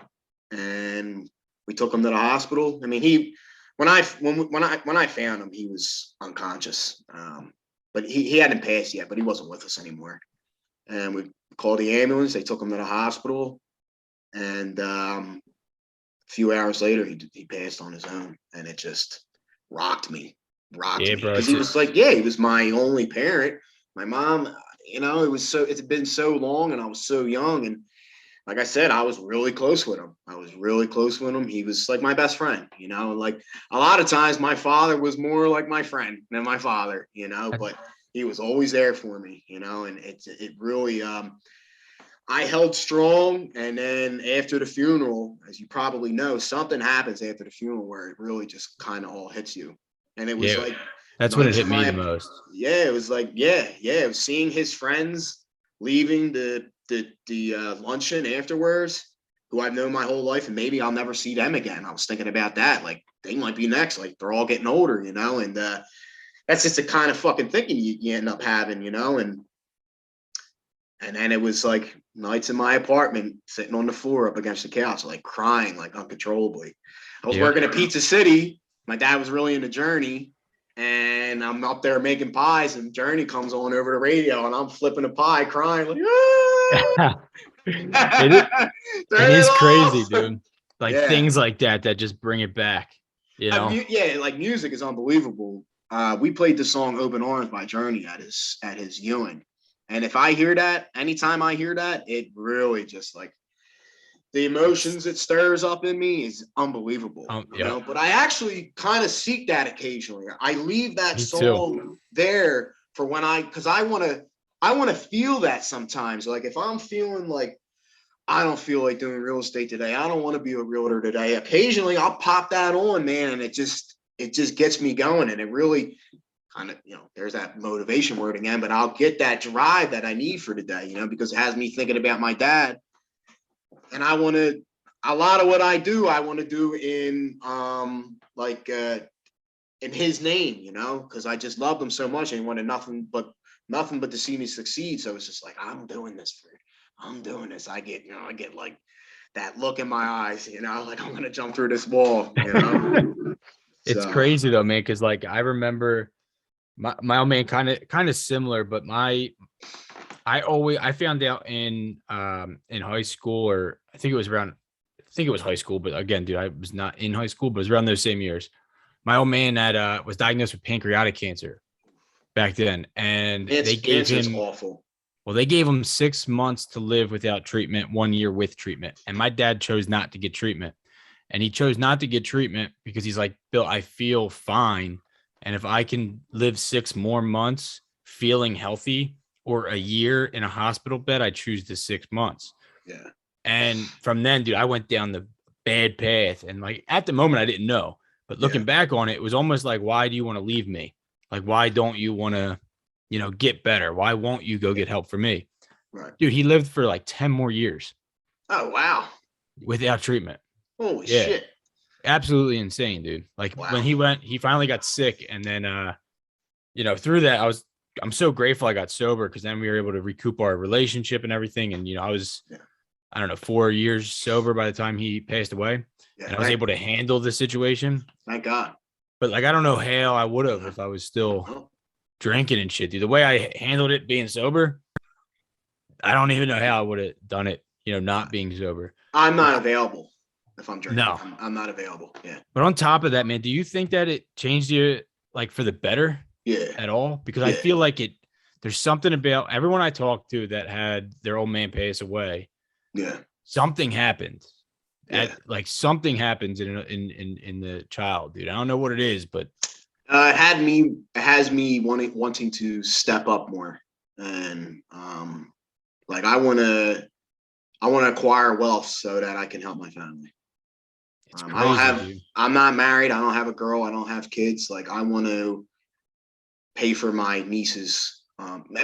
and we took him to the hospital. I mean, when I found him, he was unconscious. But he hadn't passed yet, but he wasn't with us anymore. And we called the ambulance. They took him to the hospital. And a few hours later, he passed on his own. And it just rocked me. Bro. Because he was he was my only parent. My mom, you know, it's been so long, and I was so young. And like I said, I was really close with him. He was like my best friend, you know, like a lot of times my father was more like my friend than my father, you know, but he was always there for me, you know, and it really, I held strong. And then after the funeral, as you probably know, something happens after the funeral where it really just kind of all hits you. And it was that's when it hit me the most. Yeah, it was it was seeing his friends leaving the luncheon afterwards, who I've known my whole life, and maybe I'll never see them again. I was thinking about that, like they might be next, like they're all getting older, you know, and that's just the kind of fucking thinking you end up having, you know, and then it was like nights in my apartment, sitting on the floor up against the couch, like crying like uncontrollably. I was working at Pizza City. My dad was really into Journey, and I'm up there making pies, and Journey comes on over the radio, and I'm flipping a pie, crying like, ah! it is crazy, dude. Like things like that just bring it back. You know? Like music is unbelievable. We played the song "Open Arms" by Journey at his viewing, and if I hear that, anytime I hear that, it really just like the emotions it stirs up in me is unbelievable. You know, but I actually kind of seek that occasionally. I leave that song there for when because I want to feel that sometimes. Like if I'm feeling like I don't feel like doing real estate today, I don't want to be a realtor today, occasionally I'll pop that on, man, and it just gets me going, and it really kind of, you know, there's that motivation word again, but I'll get that drive that I need for today, you know, because it has me thinking about my dad. And a lot of what I want to do in in his name, you know, because I just loved him so much, and he wanted nothing but to see me succeed. So it's just like, I'm doing this. I get like that look in my eyes, you know, like I'm going to jump through this wall, you know. It's crazy though, man. Cause like, I remember my old man kind of similar, but I found out in high school, or I think it was high school, but again, dude, I was not in high school, but it was around those same years. My old man had was diagnosed with pancreatic cancer back then, and Cancer is awful. well, they gave him 6 months to live without treatment, 1 year with treatment. And my dad chose not to get treatment. And he chose not to get treatment because he's like, Bill, I feel fine. And if I can live 6 more months feeling healthy or a year in a hospital bed, I choose the 6 months. Yeah. And from then, dude, I went down the bad path. And like at the moment, I didn't know. But looking back on it, it was almost like, why do you want to leave me? Like, why don't you want to, get better? Why won't you go get help for me? Right. Dude, he lived for like 10 more years. Oh, wow. Without treatment. Holy shit. Absolutely insane, dude. Like when he finally got sick. And then, through that, I'm so grateful I got sober because then we were able to recoup our relationship and everything. And, I was, I don't know, 4 years sober by the time he passed away. Yeah, and I was able to handle the situation. Thank God. But like, I don't know how I would have if I was still drinking and shit, dude. The way I handled it being sober, I don't even know how I would have done it, not being sober. I'm not available if I'm drinking. No. I'm not available. Yeah. But on top of that, man, do you think that it changed you like for the better? Yeah. At all? Because I feel like there's something about everyone I talked to that had their old man pass away. Yeah. Something happened. Something happens in the child, dude. I don't know what it is, but it has me wanting to step up more, and like I want to acquire wealth so that I can help my family. It's crazy, I'm not married. I don't have a girl. I don't have kids. Like I want to pay for my nieces.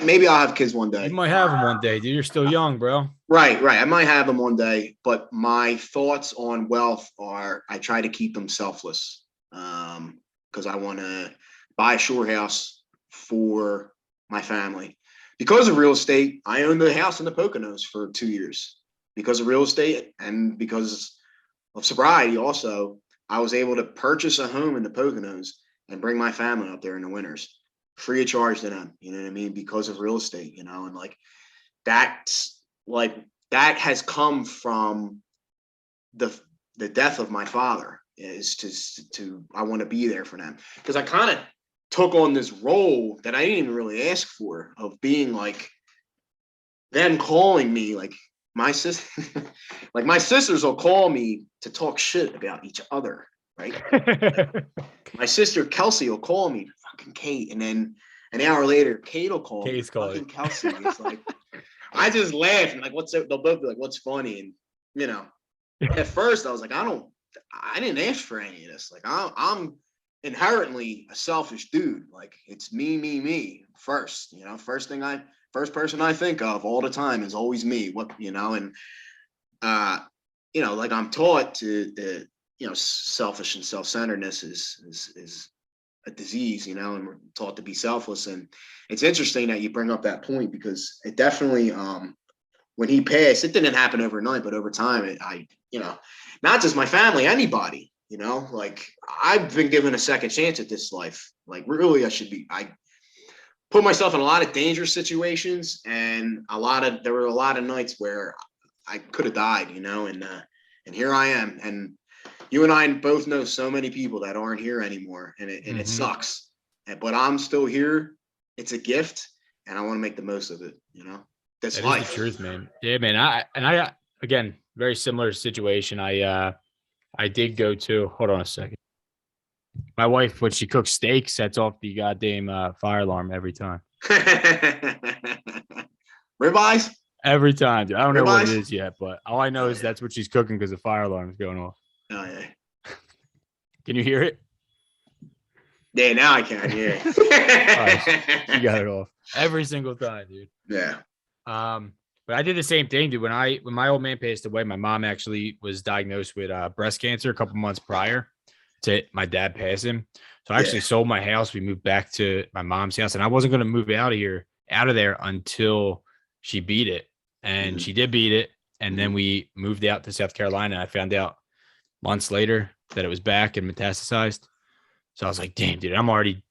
Maybe I'll have kids one day. You might have them one day, dude. You're still young, bro. Right. I might have them one day, but my thoughts on wealth are I try to keep them selfless because I want to buy a shore house for my family. Because of real estate, I owned the house in the Poconos for 2 years. Because of real estate and because of sobriety also, I was able to purchase a home in the Poconos and bring my family up there in the winters. Free of charge to them, you know what I mean? Because of real estate, and like that has come from the death of my father is to I want to be there for them because I kind of took on this role that I didn't even really ask for of being like them calling me like my sister, like my sisters will call me to talk shit about each other. Right. My sister Kelsey will call me, fucking Kate, and then an hour later, Kate will call me, fucking Kelsey. It's like I just laugh and like, they'll both be like, what's funny? And at first I was like, I didn't ask for any of this. Like I'm inherently a selfish dude. Like it's me first. First person I think of all the time is always me. And like I'm taught to selfish and self-centeredness is a disease, and we're taught to be selfless. And it's interesting that you bring up that point because it definitely, when he passed, it didn't happen overnight, but over time, not just my family, anybody, like I've been given a second chance at this life. Like really, I put myself in a lot of dangerous situations and there were a lot of nights where I could have died, and here I am. And you and I both know so many people that aren't here anymore, and it sucks. But I'm still here. It's a gift, and I want to make the most of it. That's life. Is the truth, man. Yeah, man. I again, very similar situation. I did go to. Hold on a second. My wife, when she cooks steak, sets off the goddamn fire alarm every time. Ribeyes? Every time, dude. I don't know what it is yet, but all I know is that's what she's cooking because the fire alarm is going off. Oh yeah. Can you hear it? Yeah, now I can. Yeah. Right, you got it off every single time, dude. Yeah. But I did the same thing, dude. When my old man passed away, my mom actually was diagnosed with breast cancer a couple months prior to my dad passing. So I actually sold my house. We moved back to my mom's house, and I wasn't going to move out of there until she beat it, and she did beat it. And then we moved out to South Carolina. And I found out months later that it was back and metastasized. So I was like, damn, dude, I'm already,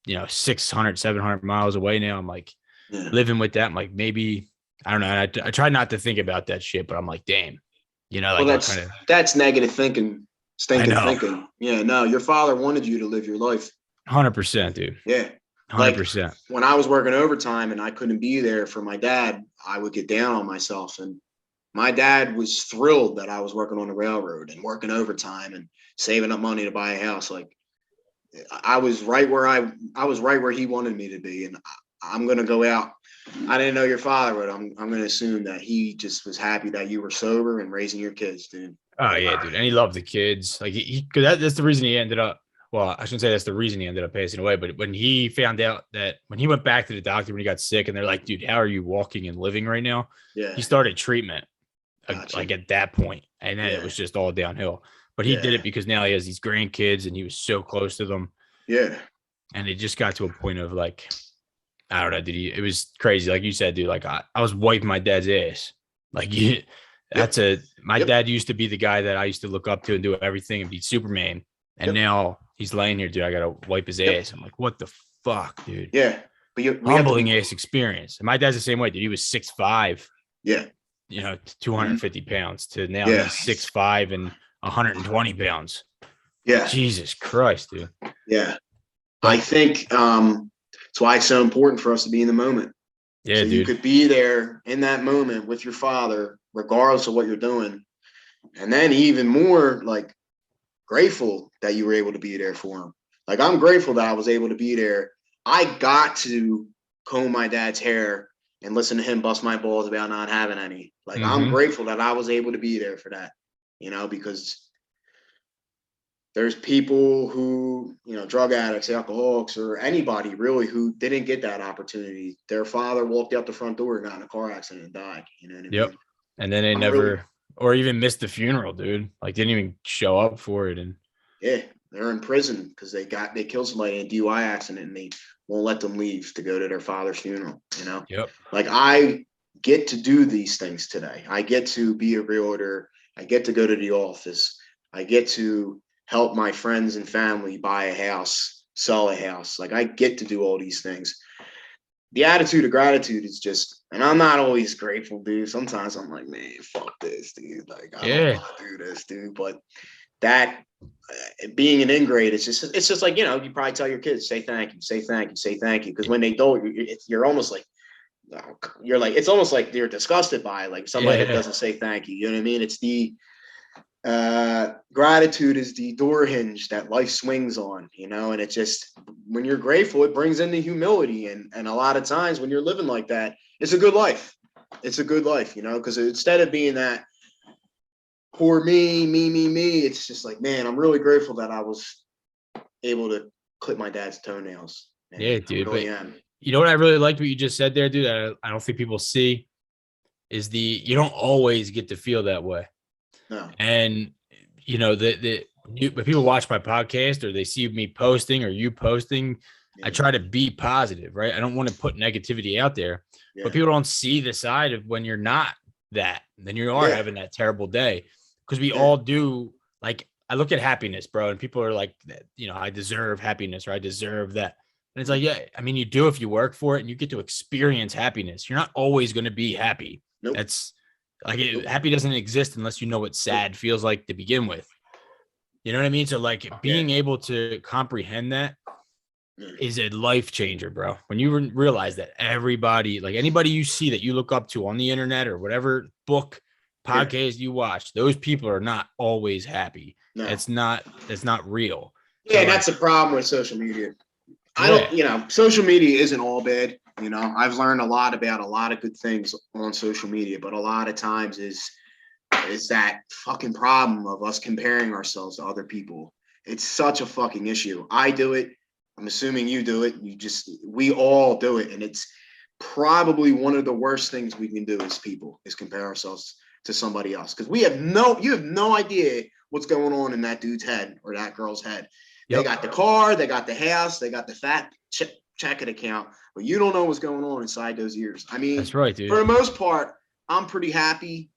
600, 700 miles away now. I'm like, living with that, I'm like, maybe, I don't know. And I try not to think about that shit, but I'm like, damn, you know, like Well, kind of, that's negative thinking, I stinking know, thinking. Yeah, no, your father wanted you to live your life. 100%, dude. Yeah. 100%. When I was working overtime and I couldn't be there for my dad, I would get down on myself. And my dad was thrilled that I was working on the railroad and working overtime and saving up money to buy a house. Like I was right where I was right where he wanted me to be. And I'm gonna go out. I didn't know your father, but I'm gonna assume that he just was happy that you were sober and raising your kids, dude. Oh yeah, dude. And he loved the kids. Like that's the reason he ended up. Well, I shouldn't say that's the reason he ended up passing away, but when he found out that when he went back to the doctor when he got sick, and they're like, "Dude, how are you walking and living right now?" Yeah. He started treatment, Gotcha. like at that point, and then it was just all downhill. But he did it because now he has these grandkids, and he was so close to them. Yeah. And it just got to a point of like, I don't know, dude. It was crazy, like you said, dude. Like I was wiping my dad's ass. Like my dad used to be the guy that I used to look up to and do everything and be Superman. And now he's laying here, dude. I gotta wipe his ass. I'm like, what the fuck, dude? Yeah. But humbling ass experience. And my dad's the same way, dude. He was 6'5", Yeah. 250 pounds to now he's 6'5" and 120 pounds. Yeah. Jesus Christ, dude. Yeah. I think that's why it's so important for us to be in the moment. Yeah, so dude. You could be there in that moment with your father, regardless of what you're doing. And then even more like grateful that you were able to be there for him. Like I'm grateful that I was able to be there. I got to comb my dad's hair and listen to him bust my balls about not having any. Like I'm grateful that I was able to be there for that, because there's people who, drug addicts, alcoholics, or anybody really who didn't get that opportunity. Their father walked out the front door and got in a car accident and died. You know what I mean? And then they or even missed the funeral, dude. Like didn't even show up for it. And yeah, they're in prison because they killed somebody in a DUI accident and they won't let them leave to go to their father's funeral. Yep. Like I get to do these things today. I get to be a realtor. I get to go to the office. I get to help my friends and family buy a house, sell a house. Like I get to do all these things. The attitude of gratitude is just, and I'm not always grateful, dude. Sometimes I'm like, man, fuck this, dude. Like I don't want to do this, dude. But that being an ingrate, it's just like, you probably tell your kids, say thank you, say thank you, say thank you. Because when they don't, you're almost like, it's almost like you're disgusted by like somebody that doesn't say thank you. You know what I mean? It's the gratitude is the door hinge that life swings on, and it's just when you're grateful, it brings in the humility. And a lot of times when you're living like that, it's a good life. It's a good life, because instead of being that poor me, it's just like, man, I'm really grateful that I was able to clip my dad's toenails. Yeah, dude. I really am. You know what I really liked what you just said there, dude? I don't think people see is you don't always get to feel that way. No. And when people watch my podcast or they see me posting or you posting, I try to be positive, right? I don't want to put negativity out there, but people don't see the side of when you're not that, then you are having that terrible day. Because we all do. Like I look at happiness, bro, and people are like, I deserve happiness or I deserve that. And it's like, yeah, I mean, you do if you work for it and you get to experience happiness. You're not always going to be happy. Nope. That's like happy doesn't exist unless you know what sad feels like to begin with. You know what I mean? So like being able to comprehend that is a life changer, bro. When you realize that everybody, like anybody you see that you look up to on the internet or whatever book, podcast you watch, those people are not always happy. No. It's not real. Yeah, so that's the problem with social media. Social media isn't all bad. I've learned a lot about a lot of good things on social media, but a lot of times is that fucking problem of us comparing ourselves to other people. It's such a fucking issue. I do it. I'm assuming you do it. We all do it. And it's probably one of the worst things we can do as people is compare ourselves to somebody else. Because you have no idea what's going on in that dude's head or that girl's head. They got the car, they got the house, they got the fat checking account, but you don't know what's going on inside those ears. I mean, that's right, dude. For the most part, I'm pretty happy.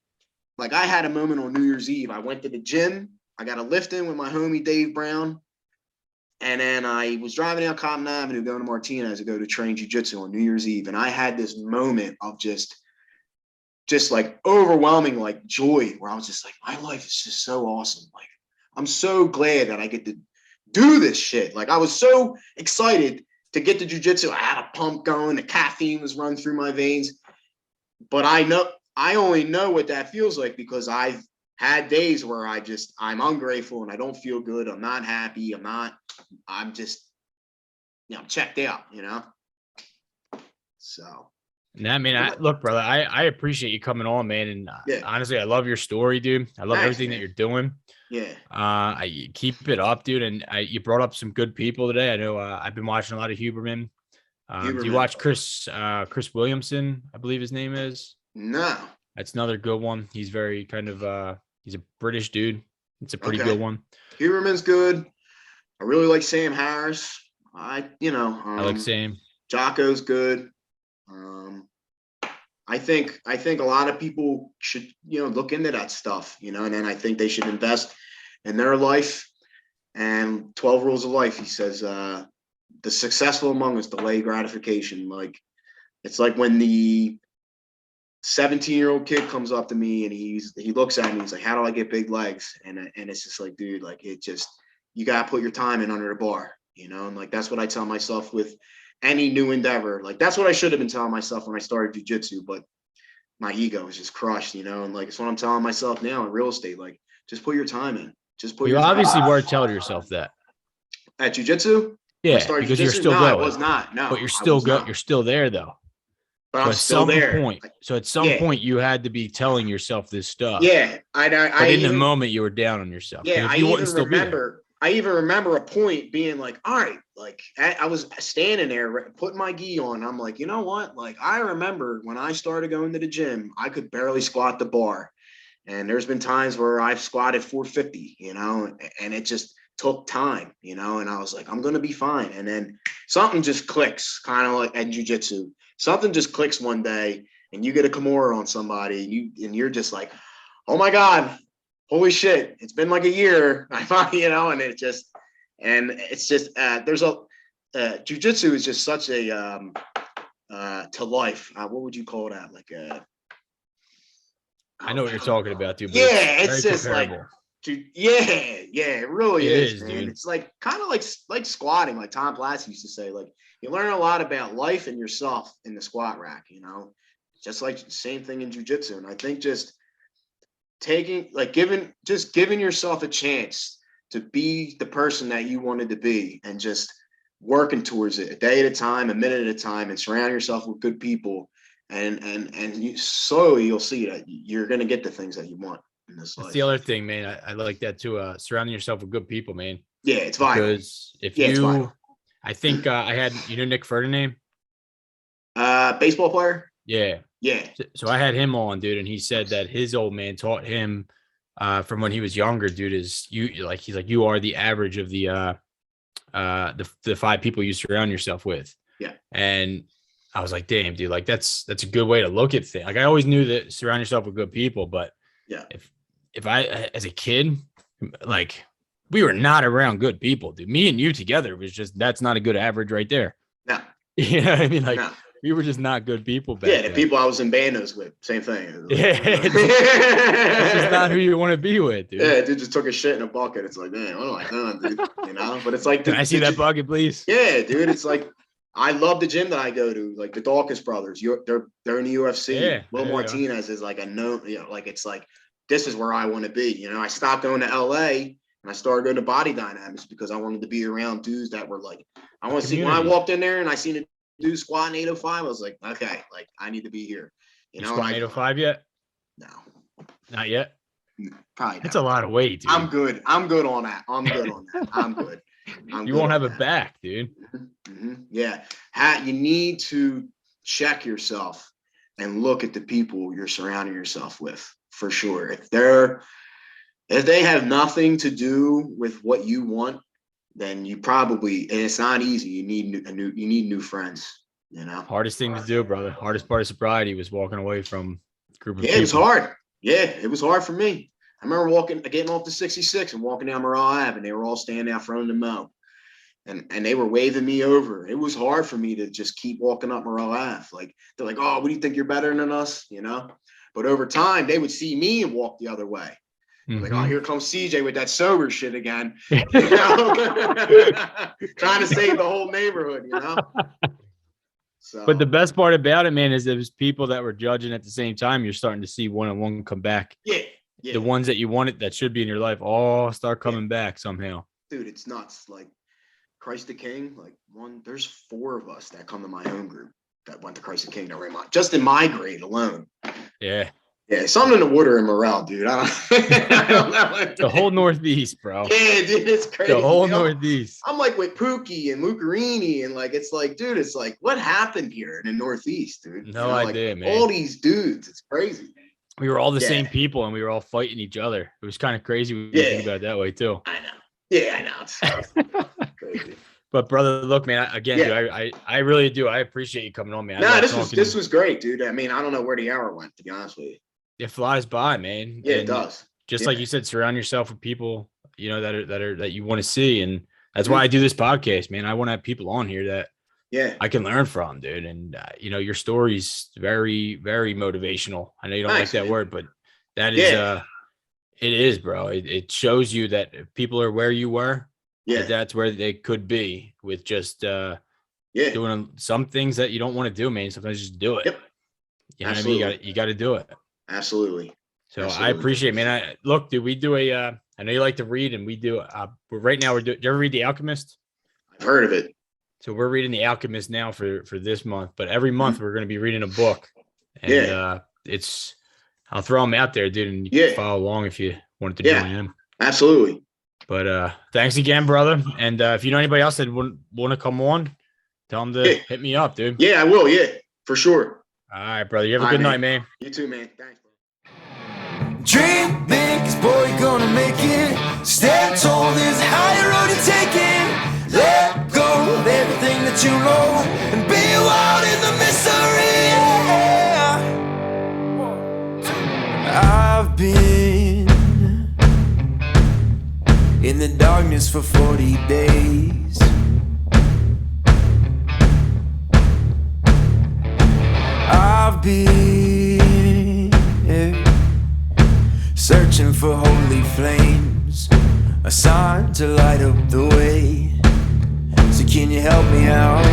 Like I had a moment on New Year's Eve. I went to the gym. I got a lift in with my homie Dave Brown. And then I was driving down Compton Avenue, going to Martinez to go to train jiu-jitsu on New Year's Eve. And I had this moment of just like overwhelming, like joy, where I was just like, my life is just so awesome. Like, I'm so glad that I get to do this shit. Like, I was so excited to get to jiu-jitsu. I had a pump going, the caffeine was running through my veins. But I only know what that feels like because I've had days where I'm ungrateful and I don't feel good. I'm not happy. I'm just, I'm checked out, So. I mean, look, brother, I appreciate you coming on, man. And honestly, I love your story, dude. I love everything that you're doing. Yeah. You keep it up, dude. And you brought up some good people today. I know I've been watching a lot of Huberman. Do you watch Chris Williamson? I believe his name is. No. That's another good one. He's very kind of he's a British dude. It's a pretty good one. Huberman's good. I really like Sam Harris. I like Sam. Jocko's good. I think a lot of people should, look into that stuff, and then I think they should invest in their life. And 12 rules of life, he says, the successful among us delay gratification. Like, it's like when the 17-year-old kid comes up to me and he looks at me, he's like, how do I get big legs? And it's just like, dude, like, you got to put your time in under the bar, and like, that's what I tell myself with any new endeavor. Like, that's what I should have been telling myself when I started jiu-jitsu, but my ego was just crushed, and like, it's what I'm telling myself now in real estate. Like, just put your time in. You obviously were telling yourself that at jiu-jitsu. Yeah, because jiu-jitsu? You're still going. I was not. No, but you're still good. You're still there though. But I'm still there. So at some point, you had to be telling yourself this stuff. Yeah, but in the moment, you were down on yourself. Yeah, I even remember a point being like, all right, like, I was standing there putting my gi on. I'm like, you know what? Like, I remember when I started going to the gym, I could barely squat the bar. And there's been times where I've squatted 450, and it just took time, and I was like, I'm going to be fine. And then something just clicks, kind of like at jiu-jitsu. Something just clicks one day and you get a Kimura on somebody and you're just like, oh my God, holy shit. It's been like a year. I thought, and it's just, there's jiu-jitsu is just such a, to life. What would you call that? Like I know what you're talking about, dude. It's just comparable. It really is, man. Dude. It's like kind of like squatting, like Tom Platz used to say. Like, you learn a lot about life and yourself in the squat rack, just like the same thing in jiu-jitsu. And I think just giving yourself a chance to be the person that you wanted to be, and just working towards it a day at a time, a minute at a time, and surround yourself with good people. And you slowly, you'll see that you're going to get the things that you want in this life. That's the other thing, man. I like that too. Surrounding yourself with good people, man. Yeah, it's vital. Because it's vital. I think I had, Nick Ferdinand? Baseball player? Yeah. Yeah. So I had him on, dude, and he said that his old man taught him from when he was younger, dude, he's like, you are the average of the 5 people you surround yourself with. Yeah. And I was like, damn, dude, like that's a good way to look at things. Like, I always knew that surround yourself with good people, but yeah, if I, as a kid, like, we were not around good people, dude. Me and you together was just, that's not a good average right there. No. You know what I mean? Like, we were just not good people back then. The people I was in bandos with, same thing. It's just not who you want to be with, dude. Yeah, dude just took a shit in a bucket. It's like, man, what am I doing, dude? But it's like, can I see that bucket, please? Yeah, dude. It's like, I love the gym that I go to, like the Dawkins brothers. They're in the UFC. Yeah, Will Martinez is like a known, like, it's like, this is where I want to be. I stopped going to LA and I started going to Body Dynamics because I wanted to be around dudes that were like, I want to see, when I walked in there and I seen a dude squatting 805, I was like, okay, like, I need to be here. You squatting 805 yet? No. Not yet? Probably not. That's a lot of weight, dude. I'm good on that. I'm good. You won't have a back, dude. Mm-hmm. Yeah. You need to check yourself and look at the people you're surrounding yourself with, for sure. If they have nothing to do with what you want, then you probably, and it's not easy. You need new friends, Hardest thing to do, brother. Hardest part of sobriety was walking away from a group of people. It was hard. Yeah, it was hard for me. I remember getting off the 66 and walking down Morale Ave, and they were all standing out front of the Mo. and they were waving me over. It was hard for me to just keep walking up Morel Ave. Like, they're like, oh, what do you think, you're better than us? You know? But over time, they would see me and walk the other way. Like, oh, here comes CJ with that sober shit again. You know? Trying to save the whole neighborhood, you know? So, but the best part about it, man, is there's people that were judging at the same time. You're starting to see one and one come back. Yeah. The ones that you wanted that should be in your life all start coming back somehow. Dude, it's nuts. Like, Christ the King, like, there's 4 of us that come to my own group that went to Christ the King to Raymond, just in my grade alone. Yeah. Yeah, something in the water in Morel, dude. I don't know. The whole Northeast, bro. Yeah, dude, it's crazy. The whole Northeast. I'm like with Pookie and Lucarini, and like, it's like, dude, it's like, what happened here in the Northeast, dude? No idea, like, man. All these dudes, it's crazy. We were all the same people, and we were all fighting each other. It was kind of crazy when you think about it that way, too. I know. Yeah, I know. It's crazy. But brother, look, man, dude, I really do. I appreciate you coming on, man. No, this was great, dude. I mean, I don't know where the hour went, to be honest with you. It flies by, man. Yeah, it does. Just like you said, surround yourself with people, you know, that you want to see. And that's why I do this podcast, man. I want to have people on here that I can learn from, dude. And you know, your story's very, very motivational. I know you don't like that word, but that is it is, bro. It shows you that if people are where you were, that's where they could be with just doing some things that you don't want to do, man. Sometimes just do it. Yep. You know what I mean? You got to do it. Absolutely. So I appreciate it, man. Look, dude, we do I know you like to read, and we do right now do you ever read The Alchemist? I've heard of it. So we're reading The Alchemist now for this month, but every month we're going to be reading a book. And I'll throw them out there, dude, and you can follow along if you wanted to join in. Absolutely. But thanks again, brother. And if you know anybody else that want to come on, tell them to hit me up, dude. Yeah, I will. Yeah, for sure. All right, brother. You have a good night, man. You too, man. Thanks, bro. Dream big, 'cause boy, you're gonna make it. Stand tall, there's a higher road to take it. Let go of everything that you know and be wild in the mystery. I've been in the darkness for 40 days. I've been searching for holy flames, a sign to light up the way. So can you help me out?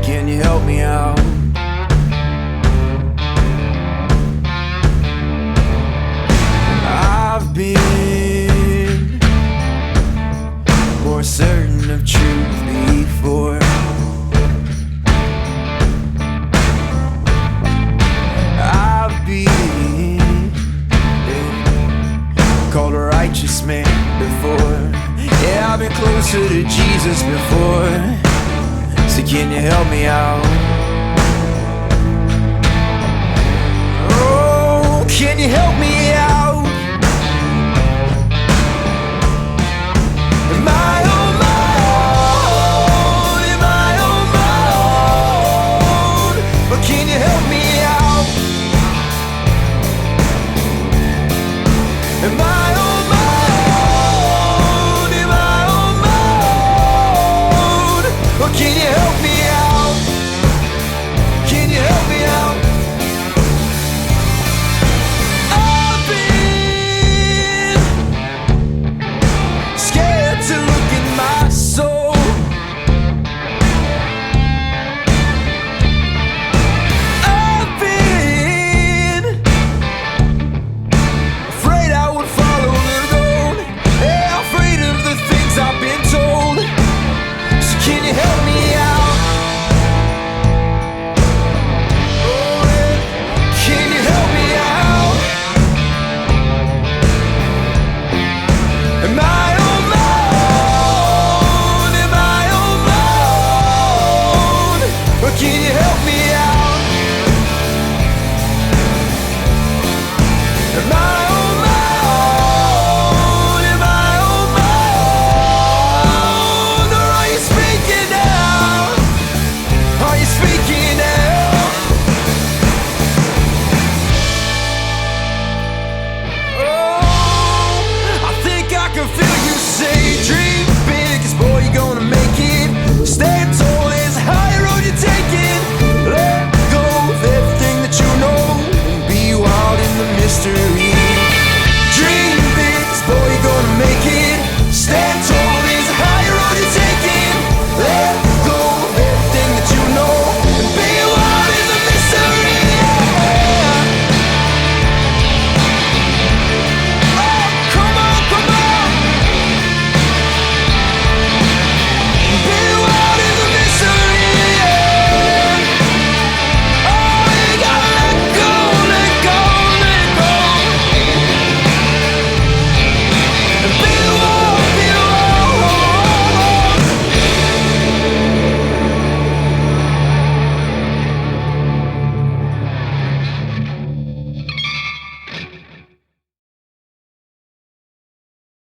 Can you help me out? I've been more certain of truth before. I've been called a righteous man before. Yeah, I've been closer to Jesus before. So can you help me out? Oh, can you help me out? Am I on my own? Am I on my own? But can you help me out? Am I